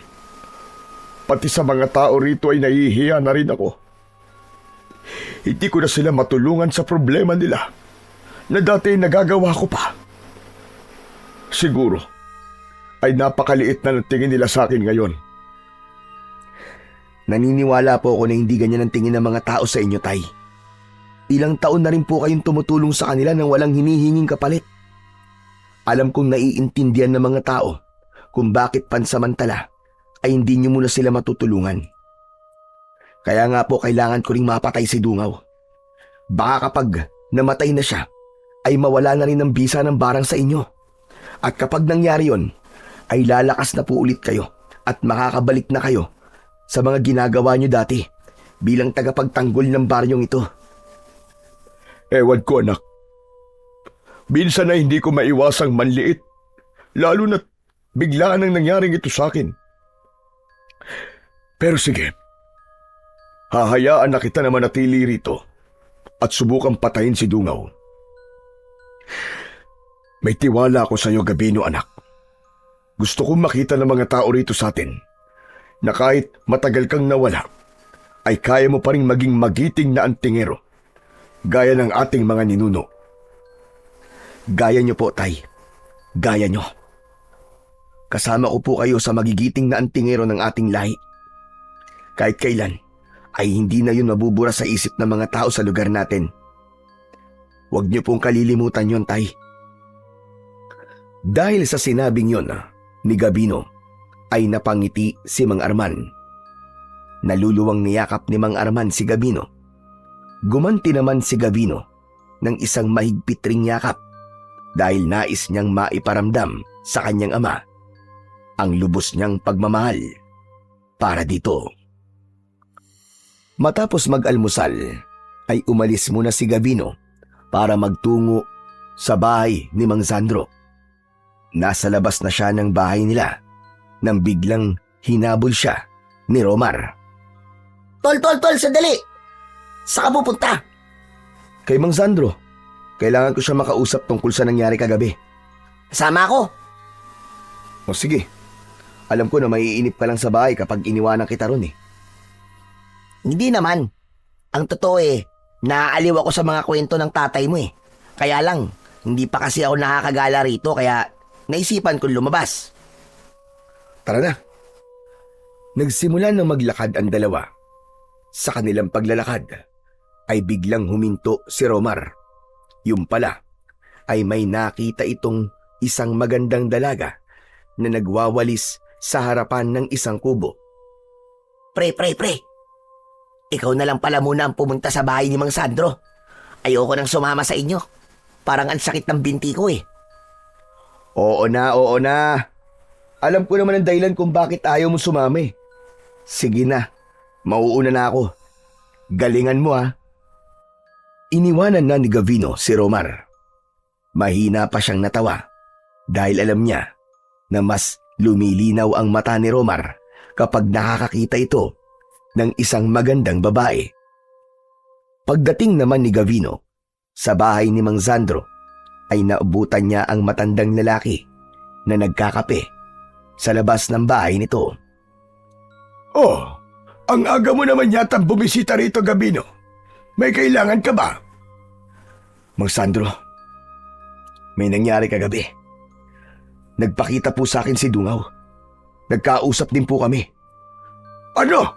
Pati sa mga tao rito ay nahihiya na rin ako. Hindi ko na sila matulungan sa problema nila na dati nagagawa ko pa. Siguro ay napakaliit na ng tingin nila sa akin ngayon. Naniniwala po ako na hindi ganyan ang tingin ng mga tao sa inyo, Tay. Ilang taon na rin po kayong tumutulong sa kanila nang walang hinihinging kapalit. Alam kong naiintindihan ng mga tao kung bakit pansamantala ay hindi niyo muna sila matutulungan. Kaya nga po kailangan ko ring mapatay si Dungaw. Baka kapag namatay na siya, ay mawala na rin ang bisa ng barang sa inyo. At kapag nangyari yon, ay lalakas na po ulit kayo at makakabalik na kayo sa mga ginagawa niyo dati bilang tagapagtanggol ng baryong ito. Ewan ko, anak. Minsan na hindi ko maiwasang manliit, lalo na't biglaan ang nangyaring ito sa akin. Pero sige, hahayaan na kita na manatili rito at subukang patayin si Dungaw. May tiwala ako sa iyo, Gabino, anak. Gusto kong makita ng mga tao rito sa atin na kahit matagal kang nawala, ay kaya mo pa rin maging magiting na antingero, gaya ng ating mga ninuno. Gaya nyo po, Tay. Gaya nyo. Kasama ko po kayo sa magigiting na antingero ng ating lahi. Kahit kailan, ay hindi na yun mabubura sa isip ng mga tao sa lugar natin. Huwag nyo pong kalilimutan yon, Tay. Dahil sa sinabing yon ni Gabino, ay napangiti si Mang Arman. Naluluwang niyakap ni Mang Arman si Gabino. Gumanti naman si Gabino ng isang mahigpit ring yakap dahil nais niyang maiparamdam sa kanyang ama ang lubos niyang pagmamahal para dito. Matapos mag-almusal, ay umalis muna si Gabino para magtungo sa bahay ni Mang Sandro. Nasa labas na siya ng bahay nila nang biglang hinabol siya ni Romar. Tol, sandali! Saan ka pupunta? Kay Mang Sandro, kailangan ko siya makausap tungkol sa nangyari kagabi. Sama ako. O sige, alam ko na maiinip ka lang sa bahay kapag iniwanan kita ron eh. Hindi naman. Ang totoo naaaliw ako sa mga kwento ng tatay mo eh. Kaya lang, hindi pa kasi ako nakakagala rito kaya naisipan kong lumabas. Tara na. Nagsimula na maglakad ang dalawa. Sa kanilang paglalakad ay biglang huminto si Romar. Yung pala ay may nakita itong isang magandang dalaga na nagwawalis sa harapan ng isang kubo. Pre. Ikaw na lang pala muna ang pumunta sa bahay ni Mang Sandro. Ayoko nang sumama sa inyo. Parang ang sakit ng binti ko eh. Oo na. Alam ko naman ang dahilan kung bakit ayaw mo sumami. Sige na, mauuna na ako. Galingan mo ha. Iniwanan na ni Gavino si Romar. Mahina pa siyang natawa dahil alam niya na mas lumilinaw ang mata ni Romar kapag nakakakita ito ng isang magandang babae. Pagdating naman ni Gavino sa bahay ni Mang Sandro ay naabutan niya ang matandang lalaki na nagkakape sa labas ng bahay nito. Oh, ang aga mo naman yata bumisita rito, Gabino. May kailangan ka ba? Mang Sandro, may nangyari kagabi. Nagpakita po sa akin si Dungaw. Nagkausap din po kami. Ano?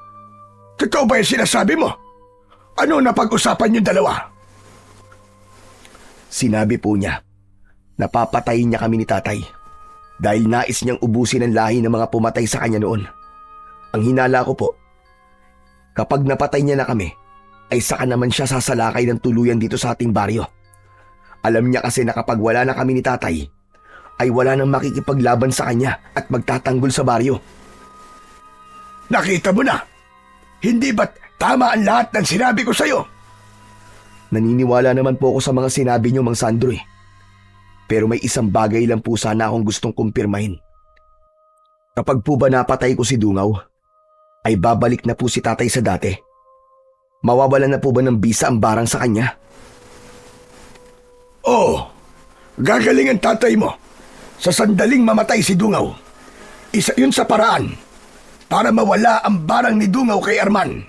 Totoo ba yung sinasabi mo? Ano napag-usapan yung dalawa? Sinabi po niya, napapatayin niya kami ni tatay dahil nais niyang ubusin ang lahi ng mga pumatay sa kanya noon. Ang hinala ko po, kapag napatay niya na kami, ay saka naman siya sasalakay ng tuluyan dito sa ating baryo. Alam niya kasi na kapag wala na kami ni tatay, ay wala nang makikipaglaban sa kanya at magtatanggol sa baryo. Nakita mo na? Hindi ba't tama ang lahat ng sinabi ko sa'yo? Naniniwala naman po ako sa mga sinabi niyo, Mang Sandro eh. Pero may isang bagay lang po sana akong gustong kumpirmahin. Kapag po ba napatay ko si Dungaw, ay babalik na po si tatay sa dati? Mawawalan na po ba ng bisa ang barang sa kanya? Oo, gagaling ang tatay mo sa sandaling mamatay si Dungaw. Isa yun sa paraan para mawala ang barang ni Dungaw kay Arman.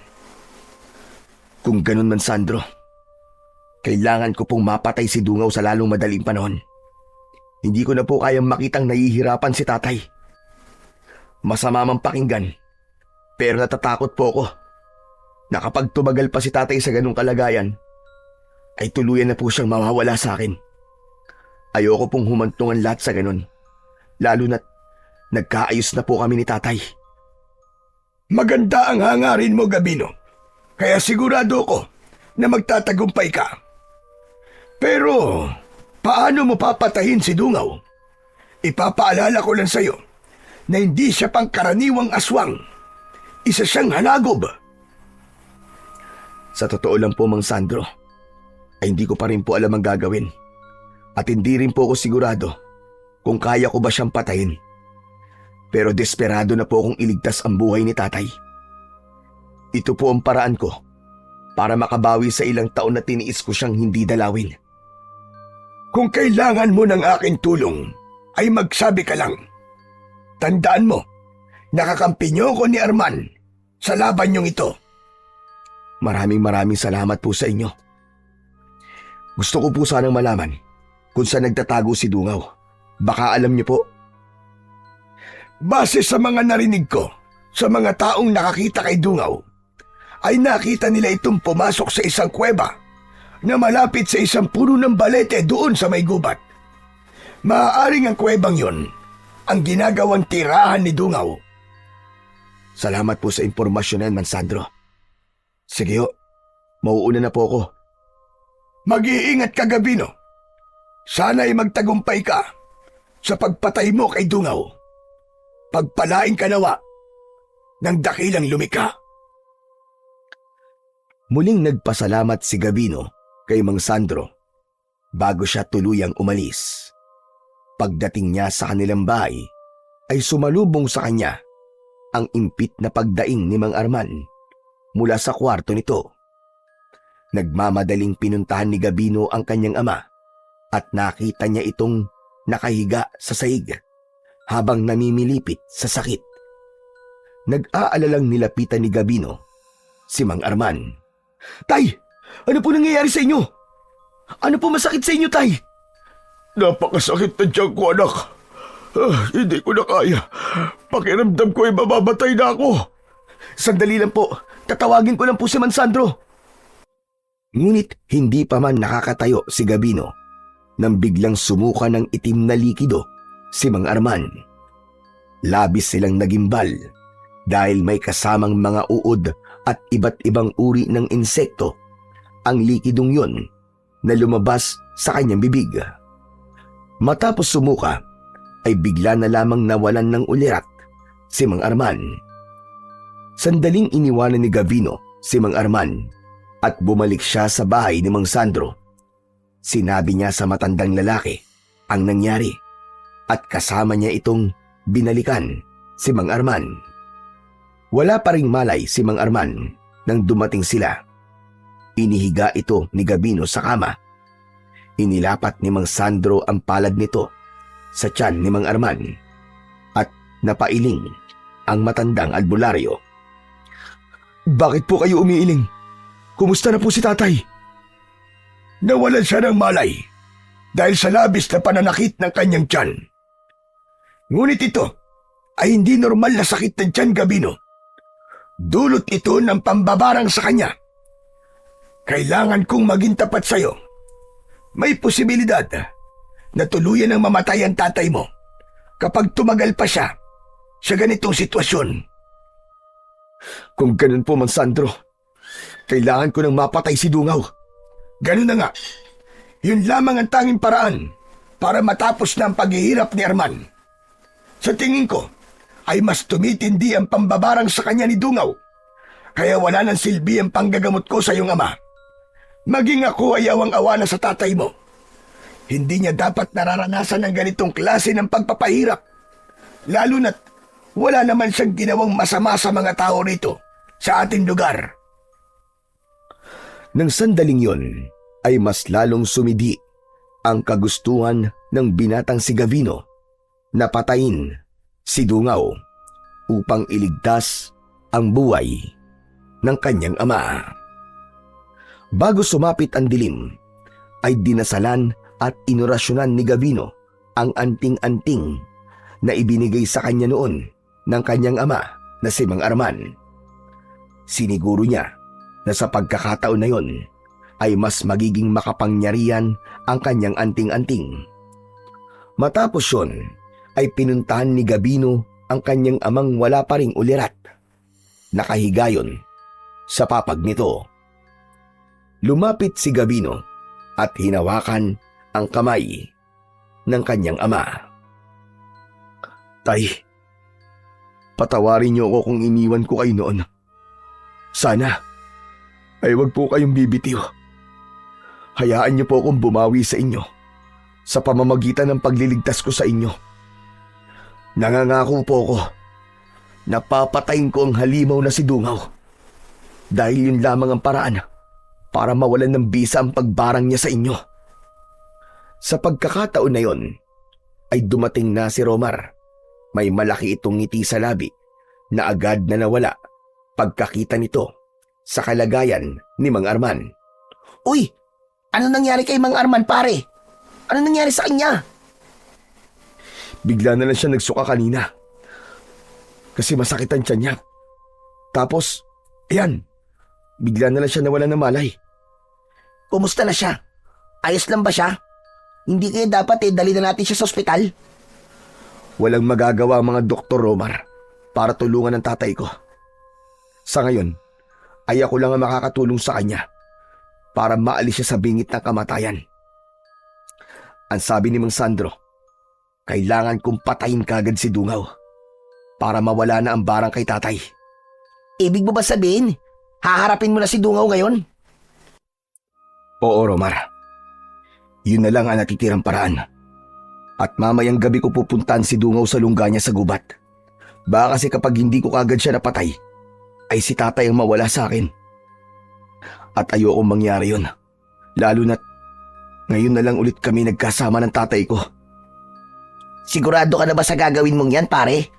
Kung ganun man, Sandro, kailangan ko pong mapatay si Dungaw sa lalong madaling panahon. Hindi ko na po kayang makitang nahihirapan si tatay. Masama mang pakinggan, pero natatakot po ako na kapag tumagal pa si tatay sa ganung kalagayan, ay tuluyan na po siyang mawawala sa akin. Ayoko pong humantungan lahat sa ganun, lalo na't nagkaayos na po kami ni tatay. Maganda ang hangarin mo, Gabino. Kaya sigurado ko na magtatagumpay ka. Pero, paano mo papatahin si Dungaw? Ipapaalala ko lang sa'yo na hindi siya pangkaraniwang aswang. Isa siyang halagob. Sa totoo lang po, Mang Sandro, ay hindi ko pa rin po alam ang gagawin. At hindi rin po ako sigurado kung kaya ko ba siyang patayin. Pero desperado na po akong iligtas ang buhay ni tatay. Ito po ang paraan ko para makabawi sa ilang taon na tiniis ko siyang hindi dalawin. Kung kailangan mo ng aking tulong, ay magsabi ka lang. Tandaan mo, nakakampi niyo ko ni Arman sa laban niyong ito. Maraming salamat po sa inyo. Gusto ko po sanang malaman kung saan nagtatago si Dungaw. Baka alam niyo po. Base sa mga narinig ko, sa mga taong nakakita kay Dungaw, ay nakita nila itong pumasok sa isang kuweba na malapit sa isang puno ng balete doon sa may gubat. Maaaring ang kuwebang yon ang ginagawang tirahan ni Dungaw. Salamat po sa impormasyon na yan, Man Sandro. Sige ho, mauuna na po ako. Mag-iingat ka, Gabino. Sana'y magtagumpay ka sa pagpatay mo kay Dungaw. Pagpalain ka nawa ng dakilang lumika. Muling nagpasalamat si Gabino kay Mang Sandro bago siya tuluyang umalis. Pagdating niya sa kanilang bahay ay sumalubong sa kanya ang impit na pagdaing ni Mang Arman mula sa kwarto nito. Nagmamadaling pinuntahan ni Gabino ang kanyang ama at nakita niya itong nakahiga sa sahig habang namimilipit sa sakit. Nag-aalalang nilapitan ni Gabino si Mang Arman. Tay, ano po nangyayari sa inyo? Ano po masakit sa inyo, Tay? Napakasakit na tiyan ko, anak. Hindi ko na kaya. Pakiramdam ko ay mamamatay na ako. Sandali lang po. Tatawagin ko lang po si Mansandro. Ngunit hindi pa man nakakatayo si Gabino nang biglang sumuka ng itim na likido si Mang Arman. Labis silang nagimbal dahil may kasamang mga uod at iba't ibang uri ng insekto ang likidong yon na lumabas sa kanyang bibig. Matapos sumuka ay bigla na lamang nawalan ng ulirat si Mang Arman. Sandaling iniwanan ni Gavino si Mang Arman at bumalik siya sa bahay ni Mang Sandro. Sinabi niya sa matandang lalaki ang nangyari at kasama niya itong binalikan si Mang Arman. Wala pa ring malay si Mang Arman nang dumating sila. Inihiga ito ni Gabino sa kama. Inilapat ni Mang Sandro ang palad nito sa tiyan ni Mang Arman at napailing ang matandang albularyo. Bakit po kayo umiiling? Kumusta na po si tatay? Nawalan siya ng malay dahil sa labis na pananakit ng kanyang tiyan. Ngunit ito ay hindi normal na sakit ng tiyan, Gabino. Dulot ito ng pambabarang sa kanya. Kailangan kong maging tapat sa'yo. May posibilidad na tuluyan ang mamatay ang tatay mo kapag tumagal pa siya sa ganitong sitwasyon. Kung ganun po, Mang Sandro, kailangan ko nang mapatay si Dungaw. Ganun na nga. Yun lamang ang tanging paraan para matapos na ang paghihirap ni Arman. Sa tingin ko, ay mas tumitindi ang pambabarang sa kanya ni Dungaw. Kaya wala nang silbi ang panggagamot ko sa iyong ama. Maging ako ay awang-awa na sa tatay mo. Hindi niya dapat nararanasan ng ganitong klase ng pagpapahirap. Lalo na't wala naman siyang ginawang masama sa mga tao rito sa ating lugar. Nang sandaling yon ay mas lalong sumidi ang kagustuhan ng binatang si Gavino na patayin si Dungaw upang iligtas ang buhay ng kanyang ama. Bago sumapit ang dilim, ay dinasalan at inorasyonan ni Gavino ang anting-anting na ibinigay sa kanya noon ng kanyang ama na si Mang Arman. Siniguro niya na sa pagkakataon na yon ay mas magiging makapangyarihan ang kanyang anting-anting. Matapos yon ay pinuntahan ni Gabino ang kanyang amang wala pa ring ulirat. Nakahigayon sa papag nito. Lumapit si Gabino at hinawakan ang kamay ng kanyang ama. Tay, patawarin niyo ako kung iniwan ko kayo noon. Sana ay wag po kayong bibitiw. Hayaan niyo po akong bumawi sa inyo sa pamamagitan ng pagliligtas ko sa inyo. Nangangako po ako na papatayin ko ang halimaw na si Dungaw dahil yun lamang ang paraan para mawalan ng bisa ang pagbarang niya sa inyo. Sa pagkakataon na yon ay dumating na si Romar. May malaki itong ngiti sa labi na agad na nawala pagkakita nito sa kalagayan ni Mang Arman. Uy! Ano nangyari kay Mang Arman, pare? Ano nangyari sa kanya? Bigla na lang siya nagsuka kanina kasi masakit ang tiyan niya. Tapos, ayan, bigla na lang siya nawala ng malay. Kumusta na siya? Ayos lang ba siya? Hindi kaya dapat dali na natin siya sa ospital? Walang magagawa ang mga doktor, Romar, para tulungan ang tatay ko. Sa ngayon, ay ako lang ang makakatulong sa kanya para maalis siya sa bingit ng kamatayan. Ang sabi ni Mang Sandro, kailangan kong patayin kagad si Dungaw para mawala na ang barang kay tatay. Ibig mo ba sabihin, haharapin mo na si Dungaw ngayon? Oo, Romar. Yun na lang ang natitirang paraan. At mamayang gabi ko pupuntahan si Dungaw sa lungga niya sa gubat. Baka kasi kapag hindi ko kagad siya napatay, ay si tatay ang mawala sa akin. At ayokong mangyari yun. Lalo na't ngayon na lang ulit kami nagkasama ng tatay ko. Sigurado ka na ba sa gagawin mong yan, pare?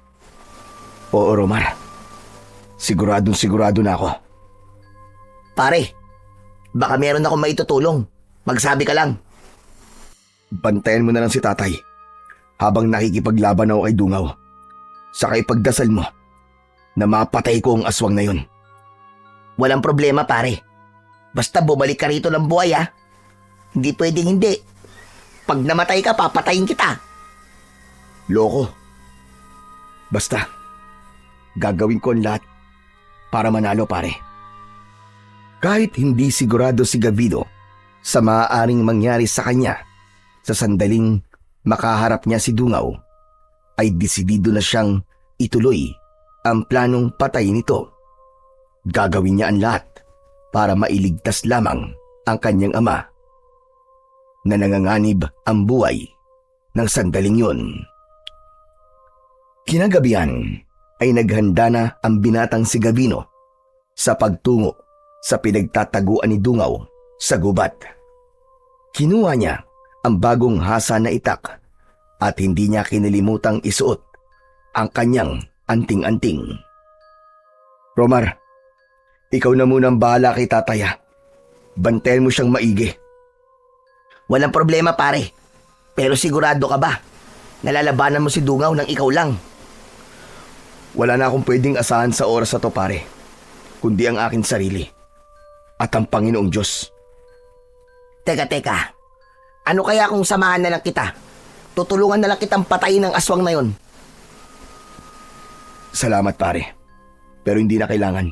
Oo, Romar. Siguradong sigurado na ako. Pare, baka meron akong maitutulong. Magsabi ka lang. Bantayan mo na lang si tatay habang nakikipaglaban ako kay Dungaw. Saka ipagdasal mo na mapatay ko ang aswang na yun. Walang problema, pare. Basta bumalik ka rito ng buhay, ha? Hindi pwedeng hindi. Pag namatay ka, papatayin kita. Loko. Basta, gagawin ko ang lahat para manalo, pare. Kahit hindi sigurado si Gavino sa maaaring mangyari sa kanya sa sandaling makaharap niya si Dungaw, ay desidido na siyang ituloy ang planong patayin ito. Gagawin niya ang lahat para mailigtas lamang ang kanyang ama na nanganganib ang buhay ng sandaling yun. Kinagabihan ay naghanda na ang binatang si Gavino sa pagtungo sa pinagtataguan ni Dungaw sa gubat. Kinuha niya ang bagong hasa na itak at hindi niya kinilimutang isuot ang kanyang anting-anting. Romar, ikaw na munang bahala kay tataya. Bantayan mo siyang maigi. Walang problema, pare. Pero sigurado ka ba? Nalalabanan mo si Dungaw ng ikaw lang. Wala na akong pwedeng asahan sa oras na to, pare, kundi ang aking sarili at ang Panginoong Diyos. Teka. Ano kaya kung samahan na lang kita? Tutulungan na lang kitang patayin ng aswang na yon. Salamat, pare. Pero hindi na kailangan.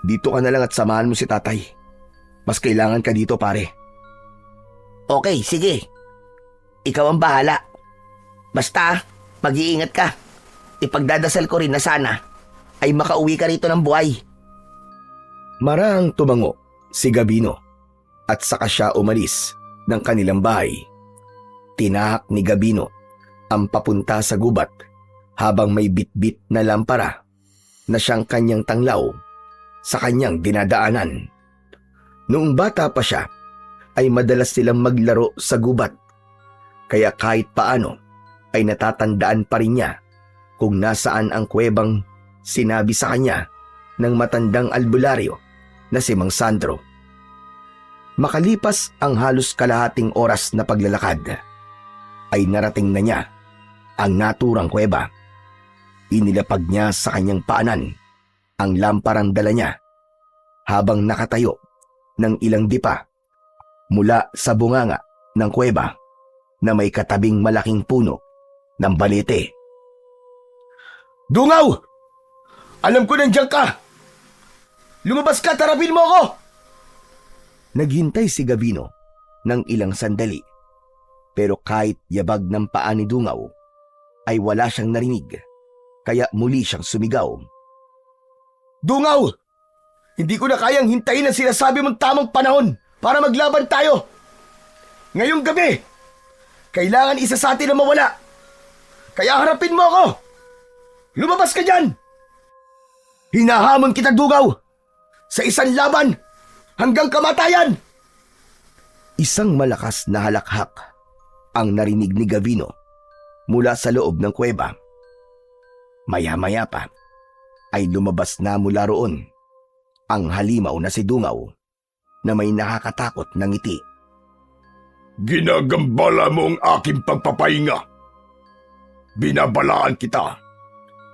Dito ka na lang at samahan mo si tatay. Mas kailangan ka dito, pare. Okay, sige. Ikaw ang bahala. Basta, mag-iingat ka. Ipagdadasal ko rin na sana ay makauwi ka rito ng buhay. Marahang tumango si Gavino at saka siya umalis ng kanilang bahay. Tinahak ni Gavino ang papunta sa gubat habang may bitbit na lampara na siyang kanyang tanglaw sa kanyang dinadaanan. Noong bata pa siya ay madalas silang maglaro sa gubat, kaya kahit paano ay natatandaan pa rin niya kung nasaan ang kuwebang sinabi sa kanya ng matandang albularyo na si Mang Sandro. Makalipas ang halos kalahating oras na paglalakad, ay narating na niya ang naturang kuweba. Inilapag niya sa kanyang paanan ang lamparang dala niya habang nakatayo ng ilang dipa mula sa bunganga ng kuweba na may katabing malaking puno ng balete. Dungaw! Alam ko nandiyan ka! Lumabas ka, tarapin mo ako! Naghintay si Gavino ng ilang sandali, pero kahit yabag ng paa ni Dungaw ay wala siyang narinig, kaya muli siyang sumigaw. Dungaw! Hindi ko na kayang hintayin ang sinasabi mong tamang panahon para maglaban tayo! Ngayong gabi, kailangan isa sa atin na mawala. Kaya harapin mo ako! Lumabas ka dyan! Hinahamon kita, Dungaw! Sa isang laban hanggang kamatayan! Isang malakas na halakhak ang narinig ni Gavino mula sa loob ng kuweba. Maya-maya pa ay lumabas na mula roon ang halimaw na si Dungaw na may nakakatakot na ngiti. Ginagambala mo ang aking pagpapahinga. Binabalaan kita.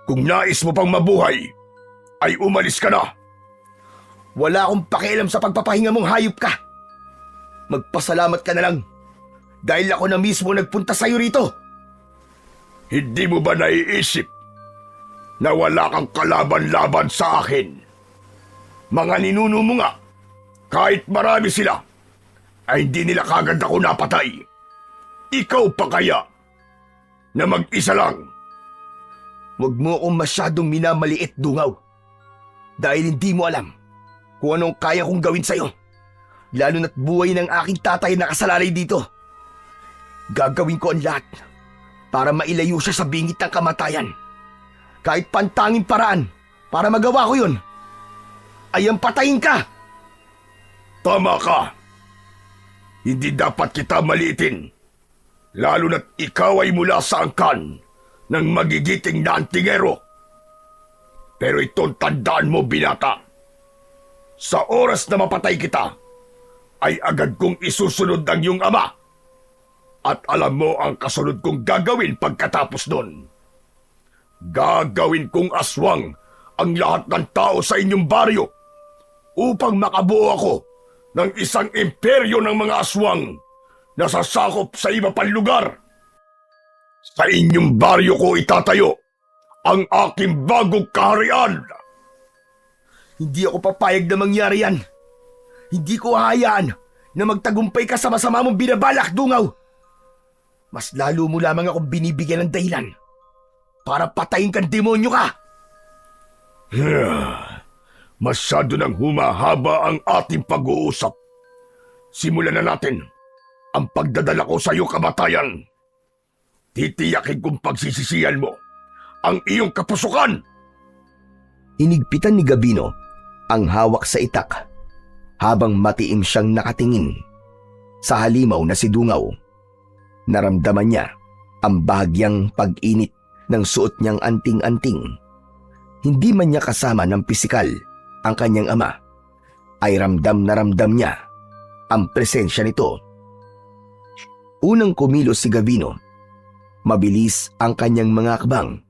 Kung nais mo pang mabuhay, ay umalis ka na. Wala akong pakialam sa pagpapahinga mong hayop ka. Magpasalamat ka na lang dahil ako na mismo nagpunta sa'yo rito. Hindi mo ba naiisip na wala kang kalaban-laban sa akin? Mga ninuno mo nga, kahit marami sila, ay hindi nila kagad ako napatay. Ikaw pa kaya na mag-isa lang? Huwag mo akong masyadong minamaliit, Dungaw. Dahil hindi mo alam kung anong kaya kong gawin sa'yo. Lalo na't buhay ng aking tatay na nakasalalay dito. Gagawin ko ang lahat para mailayo siya sa bingit ng kamatayan. Kahit pantanging paraan para magawa ko yun, ay ang patayin ka. Tama ka. Hindi dapat kita maliitin. Lalo na't ikaw ay mula sa angkan ng magigiting na antingero. Pero itong tandaan mo, binata. Sa oras na mapatay kita, ay agad kong isusunod ang iyong ama. At alam mo ang kasunod kong gagawin pagkatapos nun. Gagawin kong aswang ang lahat ng tao sa inyong baryo upang makabuo ako ng isang imperyo ng mga aswang na sasakop sa iba pang lugar. Sa inyong baryo ko itatayo ang aking bagong kaharian. Hindi ako papayag na mangyari yan. Hindi ko hahayaan na magtagumpay ka sa masama mong binabalak, Dungaw. Mas lalo mo lamang akong binibigyan ng dahilan para patayin kang demonyo ka. Masyado nang humahaba ang ating pag-uusap. Simulan na natin ang pagdadala ko sa iyong kamatayan. Titiyakin kong pagsisisihan mo ang iyong kapusukan. Inigpitan ni Gabino ang hawak sa itak habang matiim siyang nakatingin sa halimaw na si Dungaw. Naramdaman niya ang bahagyang pag-init ng suot niyang anting-anting. Hindi man niya kasama ng pisikal ang kanyang ama, ay ramdam na ramdam niya ang presensya nito. Unang kumilos si Gabino. Mabilis ang kanyang mga akbang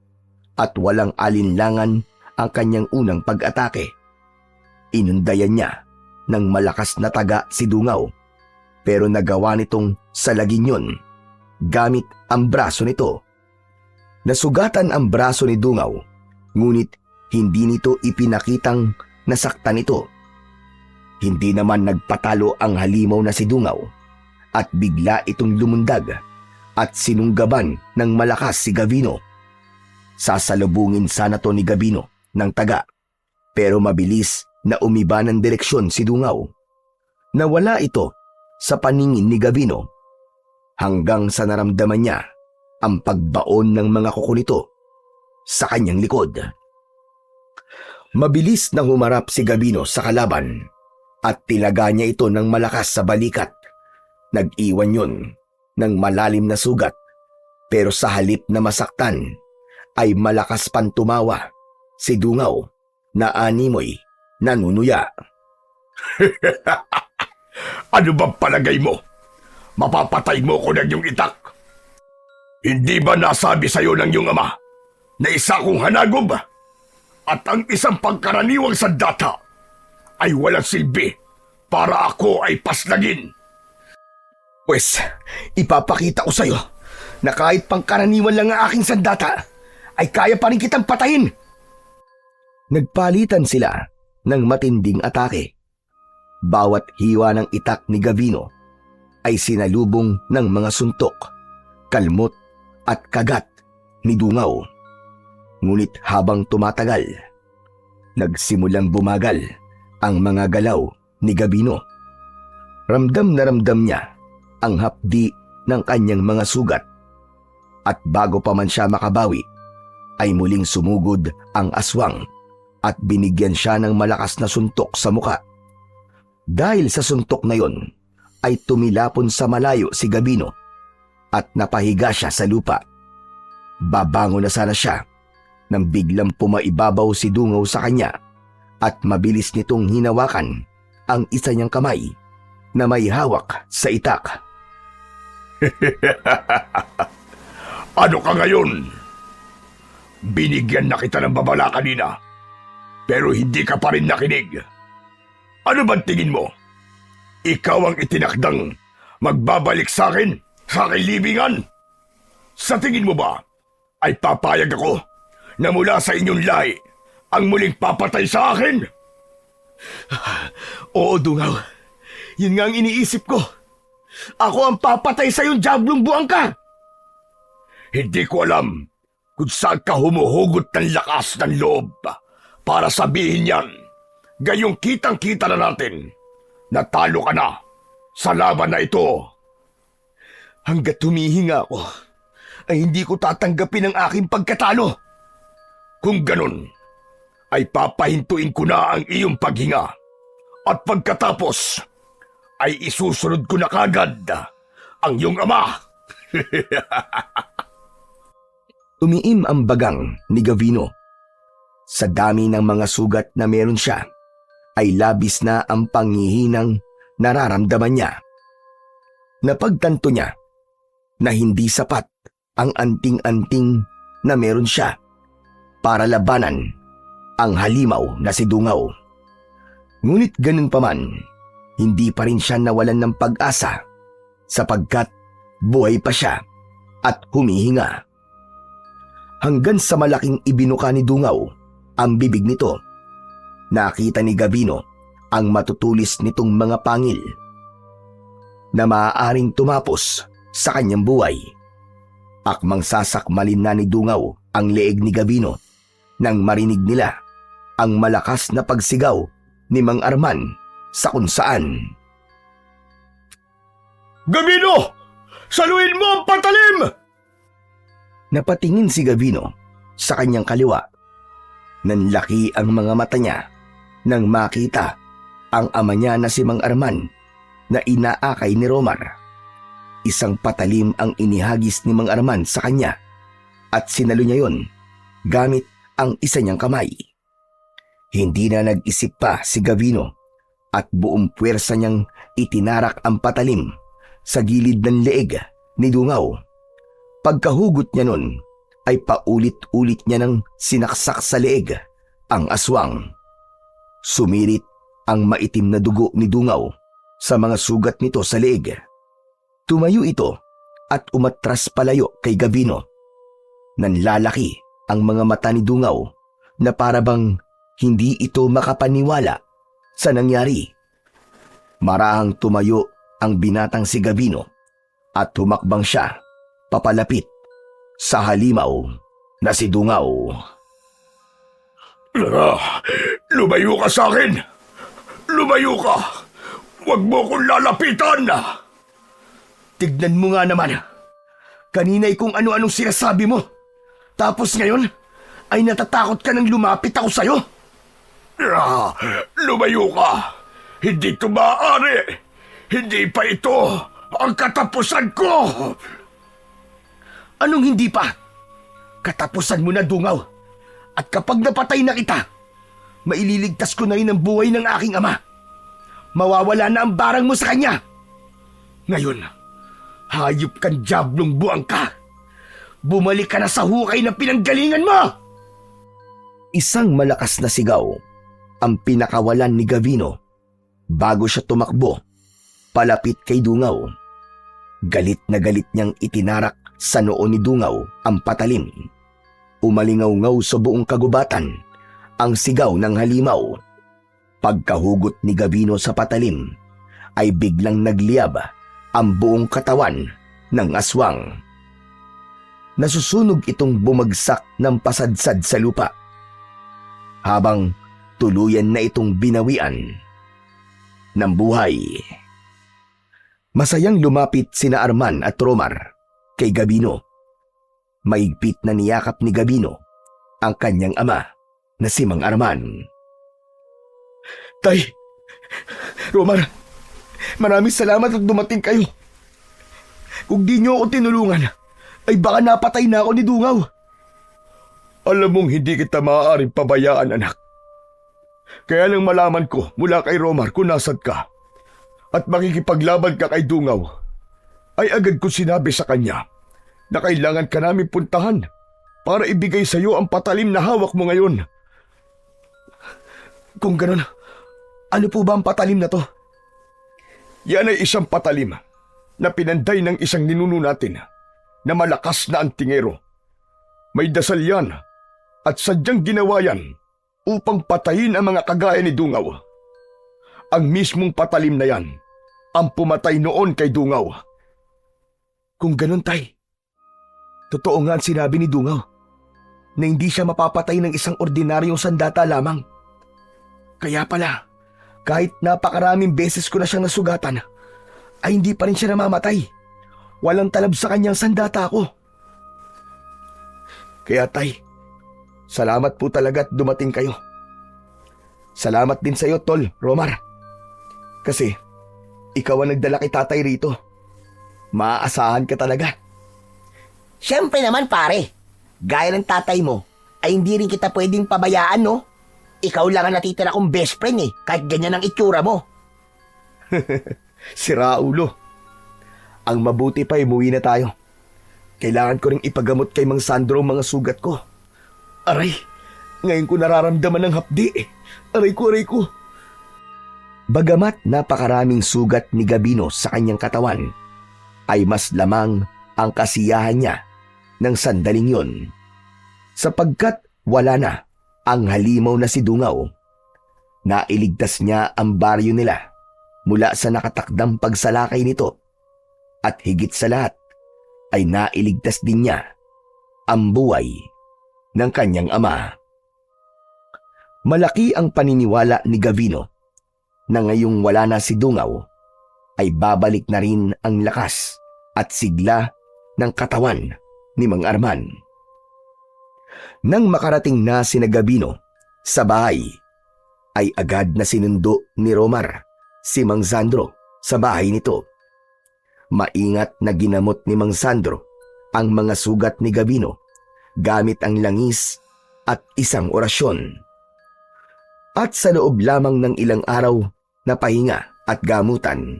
at walang alinlangan ang kanyang unang pag-atake. Inundayan niya ng malakas na taga si Dungaw, pero nagawa nitong salagin yun gamit ang braso nito. Nasugatan ang braso ni Dungaw, ngunit hindi nito ipinakitang nasaktan ito. Hindi naman nagpatalo ang halimaw na si Dungaw at bigla itong lumundag at sinunggaban ng malakas si Gabino. Sasalubungin sana to ni Gabino ng taga, pero mabilis na umiba ng direksyon si Dungaw. Nawala ito sa paningin ni Gabino hanggang sa naramdaman niya ang pagbaon ng mga kuko nito sa kanyang likod. Mabilis na humarap si Gabino sa kalaban at tilaga niya ito ng malakas sa balikat. Nag-iwan yun ng malalim na sugat, pero sa halip na masaktan ay malakas pang tumawa si Dungaw na animoy nanunuya. Ano bang palagay mo? Mapapatay mo ko ng iyong itak? Hindi ba nasabi sa iyo ng iyong ama na isa kong hanagob at ang isang pangkaraniwang sandata ay walang silbi para ako ay paslagin? Pwes, ipapakita ko sa'yo na kahit pangkaraniwan lang ang aking sandata, ay kaya pa rin kitang patayin. Nagpalitan sila ng matinding atake. Bawat hiwa ng itak ni Gabino ay sinalubong ng mga suntok, kalmot at kagat ni Dungaw. Ngunit habang tumatagal, nagsimulang bumagal ang mga galaw ni Gabino. Ramdam na ramdam niya ang hapdi ng kanyang mga sugat, at bago pa man siya makabawi ay muling sumugod ang aswang at binigyan siya ng malakas na suntok sa muka. Dahil sa suntok na yon ay tumilapon sa malayo si Gabino at napahiga siya sa lupa. Babangon na sana siya nang biglang pumaibabaw si Dungaw sa kanya at mabilis nitong hinawakan ang isa niyang kamay na may hawak sa itak. Ano ka ngayon? Binigyan na kita ng babala kanina, pero hindi ka pa rin nakinig. Ano bang tingin mo? Ikaw ang itinakdang magbabalik sa akin sa aking libingan? Sa tingin mo ba ay papayag ako na mula sa inyong lahi ang muling papatay sa akin? Oo, Dungaw. Yun nga ang iniisip ko. Ako ang papatay sa iyong diablong buwang ka. Hindi ko alam kung saan ka humuhugot ng lakas ng loob para sabihin yan. Gayong kitang-kita na natin na talo ka na sa laban na ito. Hanggat humihinga ako, ay hindi ko tatanggapin ang aking pagkatalo. Kung ganun, ay papahintuin ko na ang iyong paghinga. At pagkatapos, ay isusunod ko na kagad ang iyong ama. Tumiim ang bagang ni Gabino. Sa dami ng mga sugat na meron siya, ay labis na ang panghihinang nararamdaman niya. Napagtanto niya na hindi sapat ang anting-anting na meron siya para labanan ang halimaw na si Dungaw. Ngunit ganun pa man, hindi pa rin siya nawalan ng pag-asa sapagkat buhay pa siya at humihinga. Hanggang sa malaking ibinuka ni Dungaw ang bibig nito, nakita ni Gavino ang matutulis nitong mga pangil na maaaring tumapos sa kanyang buhay. Akmang sasakmalin na ni Dungaw ang leeg ni Gavino nang marinig nila ang malakas na pagsigaw ni Mang Arman sa kung saan. Gavino! Saluhin mo ang patalim! Napatingin si Gavino sa kanyang kaliwa. Nanlaki ang mga mata niya nang makita ang ama niya na si Mang Arman na inaakay ni Romar. Isang patalim ang inihagis ni Mang Arman sa kanya at sinalo niya yon gamit ang isa niyang kamay. Hindi na nag-isip pa si Gavino at buong puwersa niyang itinarak ang patalim sa gilid ng leeg ni Dungaw. Pagkahugot niya nun ay paulit-ulit niya nang sinaksak sa leeg ang aswang. Sumirit ang maitim na dugo ni Dungaw sa mga sugat nito sa leeg. Tumayo ito at umatras palayo kay Gavino. Nanlalaki ang mga mata ni Dungaw na parabang hindi ito makapaniwala sa nangyari. Marahang tumayo ang binatang si Gavino at humakbang siya papalapit sa halimaw na si Dungaw. Lumayo ka sa akin! Lumayo ka! Huwag mo kong lalapitan! Tignan mo nga naman. Kanina'y kung ano-anong sinasabi mo. Tapos ngayon ay natatakot ka nang lumapit ako sa'yo. Lumayo ka! Hindi ito maaari! Hindi pa ito ang katapusan ko! Anong hindi pa? Katapusan mo na, Dungaw. At kapag napatay na kita, maililigtas ko na rin ang buhay ng aking ama. Mawawala na ang barang mo sa kanya. Ngayon, hayop kang diablong buang ka. Bumalik ka na sa hukay na pinanggalingan mo! Isang malakas na sigaw ang pinakawalan ni Gavino bago siya tumakbo palapit kay Dungaw. Galit na galit niyang itinarak sa noo ni Dungaw ang patalim. Umalingaw-ngaw sa buong kagubatan ang sigaw ng halimaw. Pagkahugot ni Gavino sa patalim ay biglang nagliyab ang buong katawan ng aswang. Nasusunog itong bumagsak ng pasadsad sa lupa habang tuluyan na itong binawian ng buhay. Masayang lumapit sina Arman at Romar kay Gavino. Maigpit na niyakap ni Gavino ang kanyang ama na si Mang Arman. Tay! Romar! Maraming salamat at dumating kayo. Kung di niyo ako tinulungan, ay baka napatay na ako ni Dungaw. Alam mong hindi kita maaaring pabayaan, anak. Kaya nang malaman ko mula kay Romar kung nasad ka at makikipaglaban ka kay Dungaw, ay agad ko sinabi sa kanya na kailangan ka namin puntahan para ibigay sa iyo ang patalim na hawak mo ngayon. Kung ganon, ano po ba ang patalim na to? Yan ay isang patalim na pinanday ng isang ninuno natin na malakas na antingero. May dasal yan at sadyang ginawa yan upang patayin ang mga kagaya ni Dungaw. Ang mismong patalim na yan ang pumatay noon kay Dungaw. Kung ganon, tay, totoo nga ang sinabi ni Dungaw na hindi siya mapapatay ng isang ordinaryong sandata lamang. Kaya pala, kahit napakaraming beses ko na siyang nasugatan, ay hindi pa rin siya namamatay. Walang talab sa kanyang sandata ko. Kaya tay, salamat po talaga at dumating kayo. Salamat din sa iyo, Tol, Romar. Kasi, ikaw ang nagdala kay tatay rito. Maaasahan ka talaga. Siyempre naman pare, gaya ng tatay mo, ay hindi rin kita pwedeng pabayaan, no? Ikaw lang ang natitira kong best friend kahit ganyan ang itsura mo. Sira ulo. Ang mabuti pa umuwi na tayo. Kailangan ko ring ipagamot kay Mang Sandro ang mga sugat ko. Aray, ngayon ko nararamdaman ng hapdi. Aray ko. Bagamat napakaraming sugat ni Gabino sa kanyang katawan, ay mas lamang ang kasiyahan niya ng sandaling yon. Sapagkat wala na ang halimaw na si Dungaw. Nailigtas niya ang baryo nila mula sa nakatakdang pagsalakay nito. At higit sa lahat ay nailigtas din niya ang buhay ng kanyang ama. Malaki ang paniniwala ni Gavino na ngayong wala na si Dungaw ay babalik na rin ang lakas at sigla ng katawan ni Mang Arman. Nang makarating na sina Gabino sa bahay, ay agad na sinundo ni Romar si Mang Sandro sa bahay nito. Maingat na ginamot ni Mang Sandro ang mga sugat ni Gabino gamit ang langis at isang orasyon. At sa loob lamang ng ilang araw na pahinga at gamutan,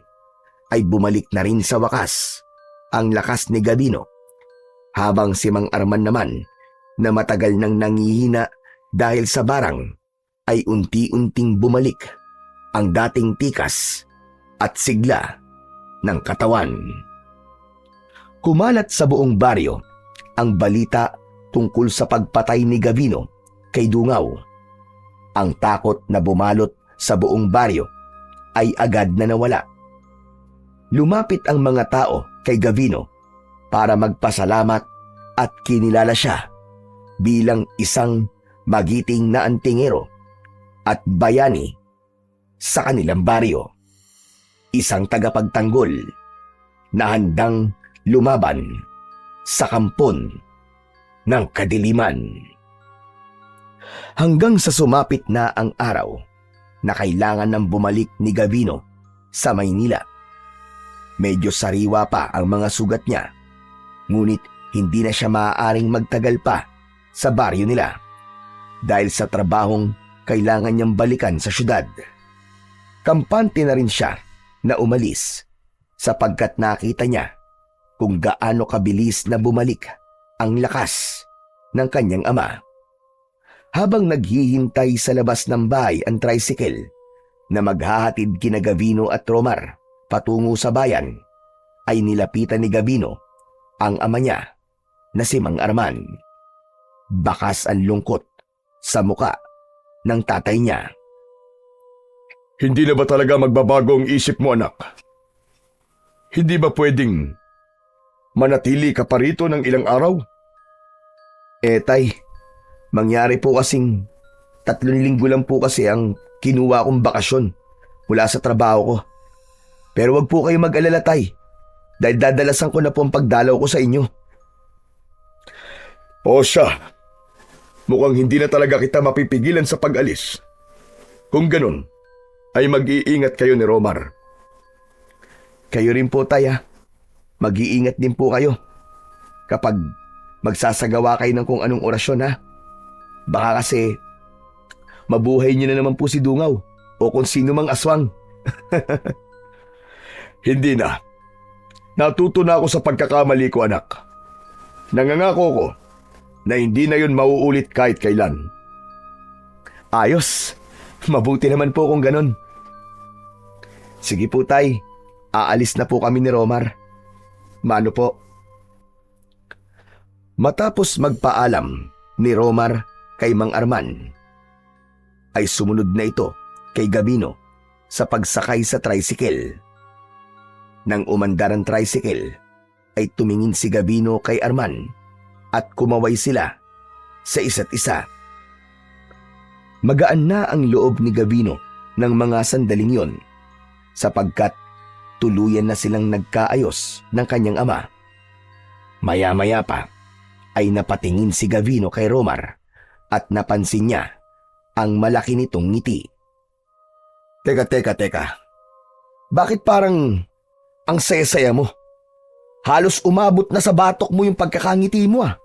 ay bumalik na rin sa wakas ang lakas ni Gabino, habang si Mang Arman naman na matagal nang nangihina dahil sa barang ay unti-unting bumalik ang dating tikas at sigla ng katawan. Kumalat sa buong baryo ang balita tungkol sa pagpatay ni Gabino kay Dungaw. Ang takot na bumalot sa buong baryo ay agad na nawala. Lumapit ang mga tao kay Gabino para magpasalamat at kinilala siya bilang isang magiting na antingero at bayani sa kanilang baryo. Isang tagapagtanggol na handang lumaban sa kampon ng kadiliman. Hanggang sa sumapit na ang araw na kailangan ng bumalik ni Gabino sa Maynila. Medyo sariwa pa ang mga sugat niya, ngunit hindi na siya maaaring magtagal pa sa baryo nila dahil sa trabahong kailangan niyang balikan sa syudad. Kampante na rin siya na umalis sapagkat nakita niya kung gaano kabilis na bumalik ang lakas ng kanyang ama. Habang naghihintay sa labas ng bahay ang tricycle na maghahatid kina Gavino at Romar patungo sa bayan, ay nilapitan ni Gabino ang ama niya na si Mang Arman. Bakas ang lungkot sa muka ng tatay niya. Hindi na ba talaga magbabago ang isip mo, anak? Hindi ba pwedeng manatili ka pa rito ng ilang araw? Tay, mangyari po kasing 3 linggo lang po kasi ang kinuha kong bakasyon mula sa trabaho ko. Pero wag po kayo mag-alala, tay, dahil dadalasan ko na po ang pagdalaw ko sa inyo. O siya, mukhang hindi na talaga kita mapipigilan sa pag-alis. Kung ganun, ay mag-iingat kayo ni Romar. Kayo rin po, tay, ha? Mag-iingat din po kayo kapag magsasagawa kayo ng kung anong orasyon, ha? Baka kasi mabuhay niyo na naman po si Dungaw o kung sino mang aswang. Hindi na. Natuto na ako sa pagkakamali ko, anak. Nangangako ko na hindi na yun mauulit kahit kailan. Ayos. Mabuti naman po kung ganun. Sige po, tay. Aalis na po kami ni Romar. Mano po? Matapos magpaalam ni Romar kay Mang Arman, ay sumunod na ito kay Gabino sa pagsakay sa tricycle. Nang umandar ang tricycle, ay tumingin si Gabino kay Arman at kumaway sila sa isa't isa. Magaan na ang loob ni Gabino ng mga sandaling yon sapagkat tuluyan na silang nagkaayos ng kanyang ama. Maya-maya pa ay napatingin si Gabino kay Romar at napansin niya ang malaki nitong ngiti. Teka. Bakit parang ang saya-saya mo? Halos umabot na sa batok mo yung pagkakangiti mo, ah.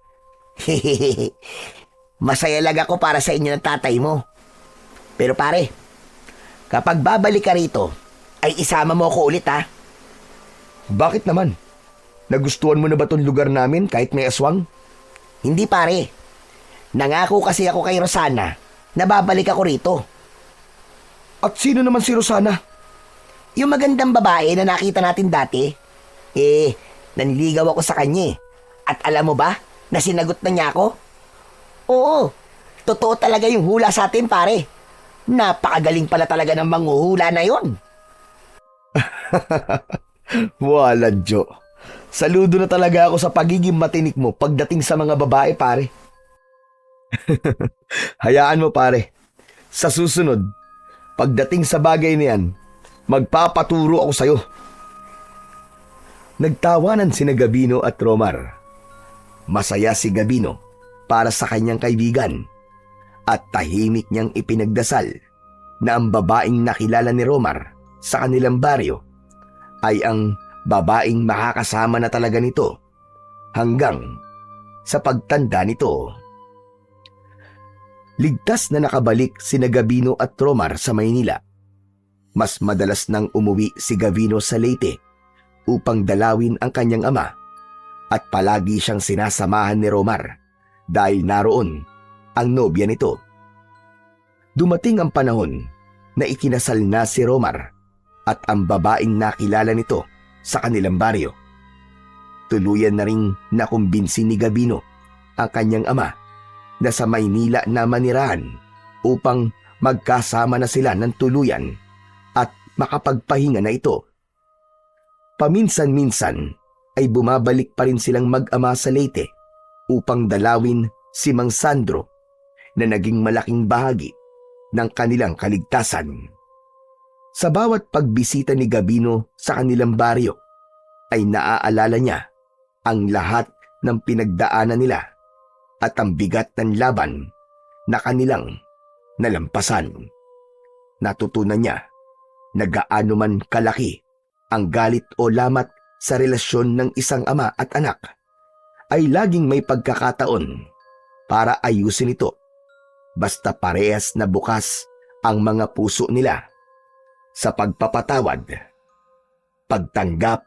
Masaya lang ako para sa inyo ng tatay mo. Pero pare, kapag babalik ka rito, ay isama mo ako ulit ha. Bakit naman? Nagustuhan mo na ba tong lugar namin kahit may aswang? Hindi pare. Nangako kasi ako kay Rosana na babalik ako rito. At sino naman si Rosana? Yung magandang babae na nakita natin dati. Naniligaw ako sa kanya eh. At alam mo ba na sinagot na niya ako? Oo, totoo talaga yung hula sa atin pare. Napakagaling pala talaga ng manghuhula na yon. Walang Jo. Saludo na talaga ako sa pagiging matinik mo pagdating sa mga babae, pare. Hayaan mo, pare. Sa susunod, pagdating sa bagay na yan, magpapaturo ako sa'yo. Nagtawanan sina Gabino at Romar. Masaya si Gabino para sa kanyang kaibigan at tahimik niyang ipinagdasal na ang babaeng nakilala ni Romar sa kanilang baryo ay ang babaeng makakasama na talaga nito hanggang sa pagtanda nito. Ligtas na nakabalik sina Gabino at Romar sa Maynila. Mas madalas nang umuwi si Gabino sa Leyte upang dalawin ang kanyang ama at palagi siyang sinasamahan ni Romar dahil naroon ang nobya nito. Dumating ang panahon na ikinasal na si Romar at ang babaeng nakilala nito sa kanilang baryo. Tuluyan na ring nakumbinsi ni Gabino ang kanyang ama na sa Maynila na manirahan upang magkasama na sila ng tuluyan at makapagpahinga na ito. Paminsan-minsan ay bumabalik pa rin silang mag-ama sa Leyte upang dalawin si Mang Sandro na naging malaking bahagi ng kanilang kaligtasan. Sa bawat pagbisita ni Gabino sa kanilang baryo, ay naaalala niya ang lahat ng pinagdaanan nila at ang bigat ng laban na kanilang nalampasan. Natutunan niya na gaano man kalaki ang galit o lamat sa relasyon ng isang ama at anak, ay laging may pagkakataon para ayusin ito basta parehas na bukas ang mga puso nila sa pagpapatawad, pagtanggap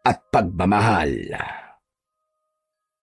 at pagmamahal.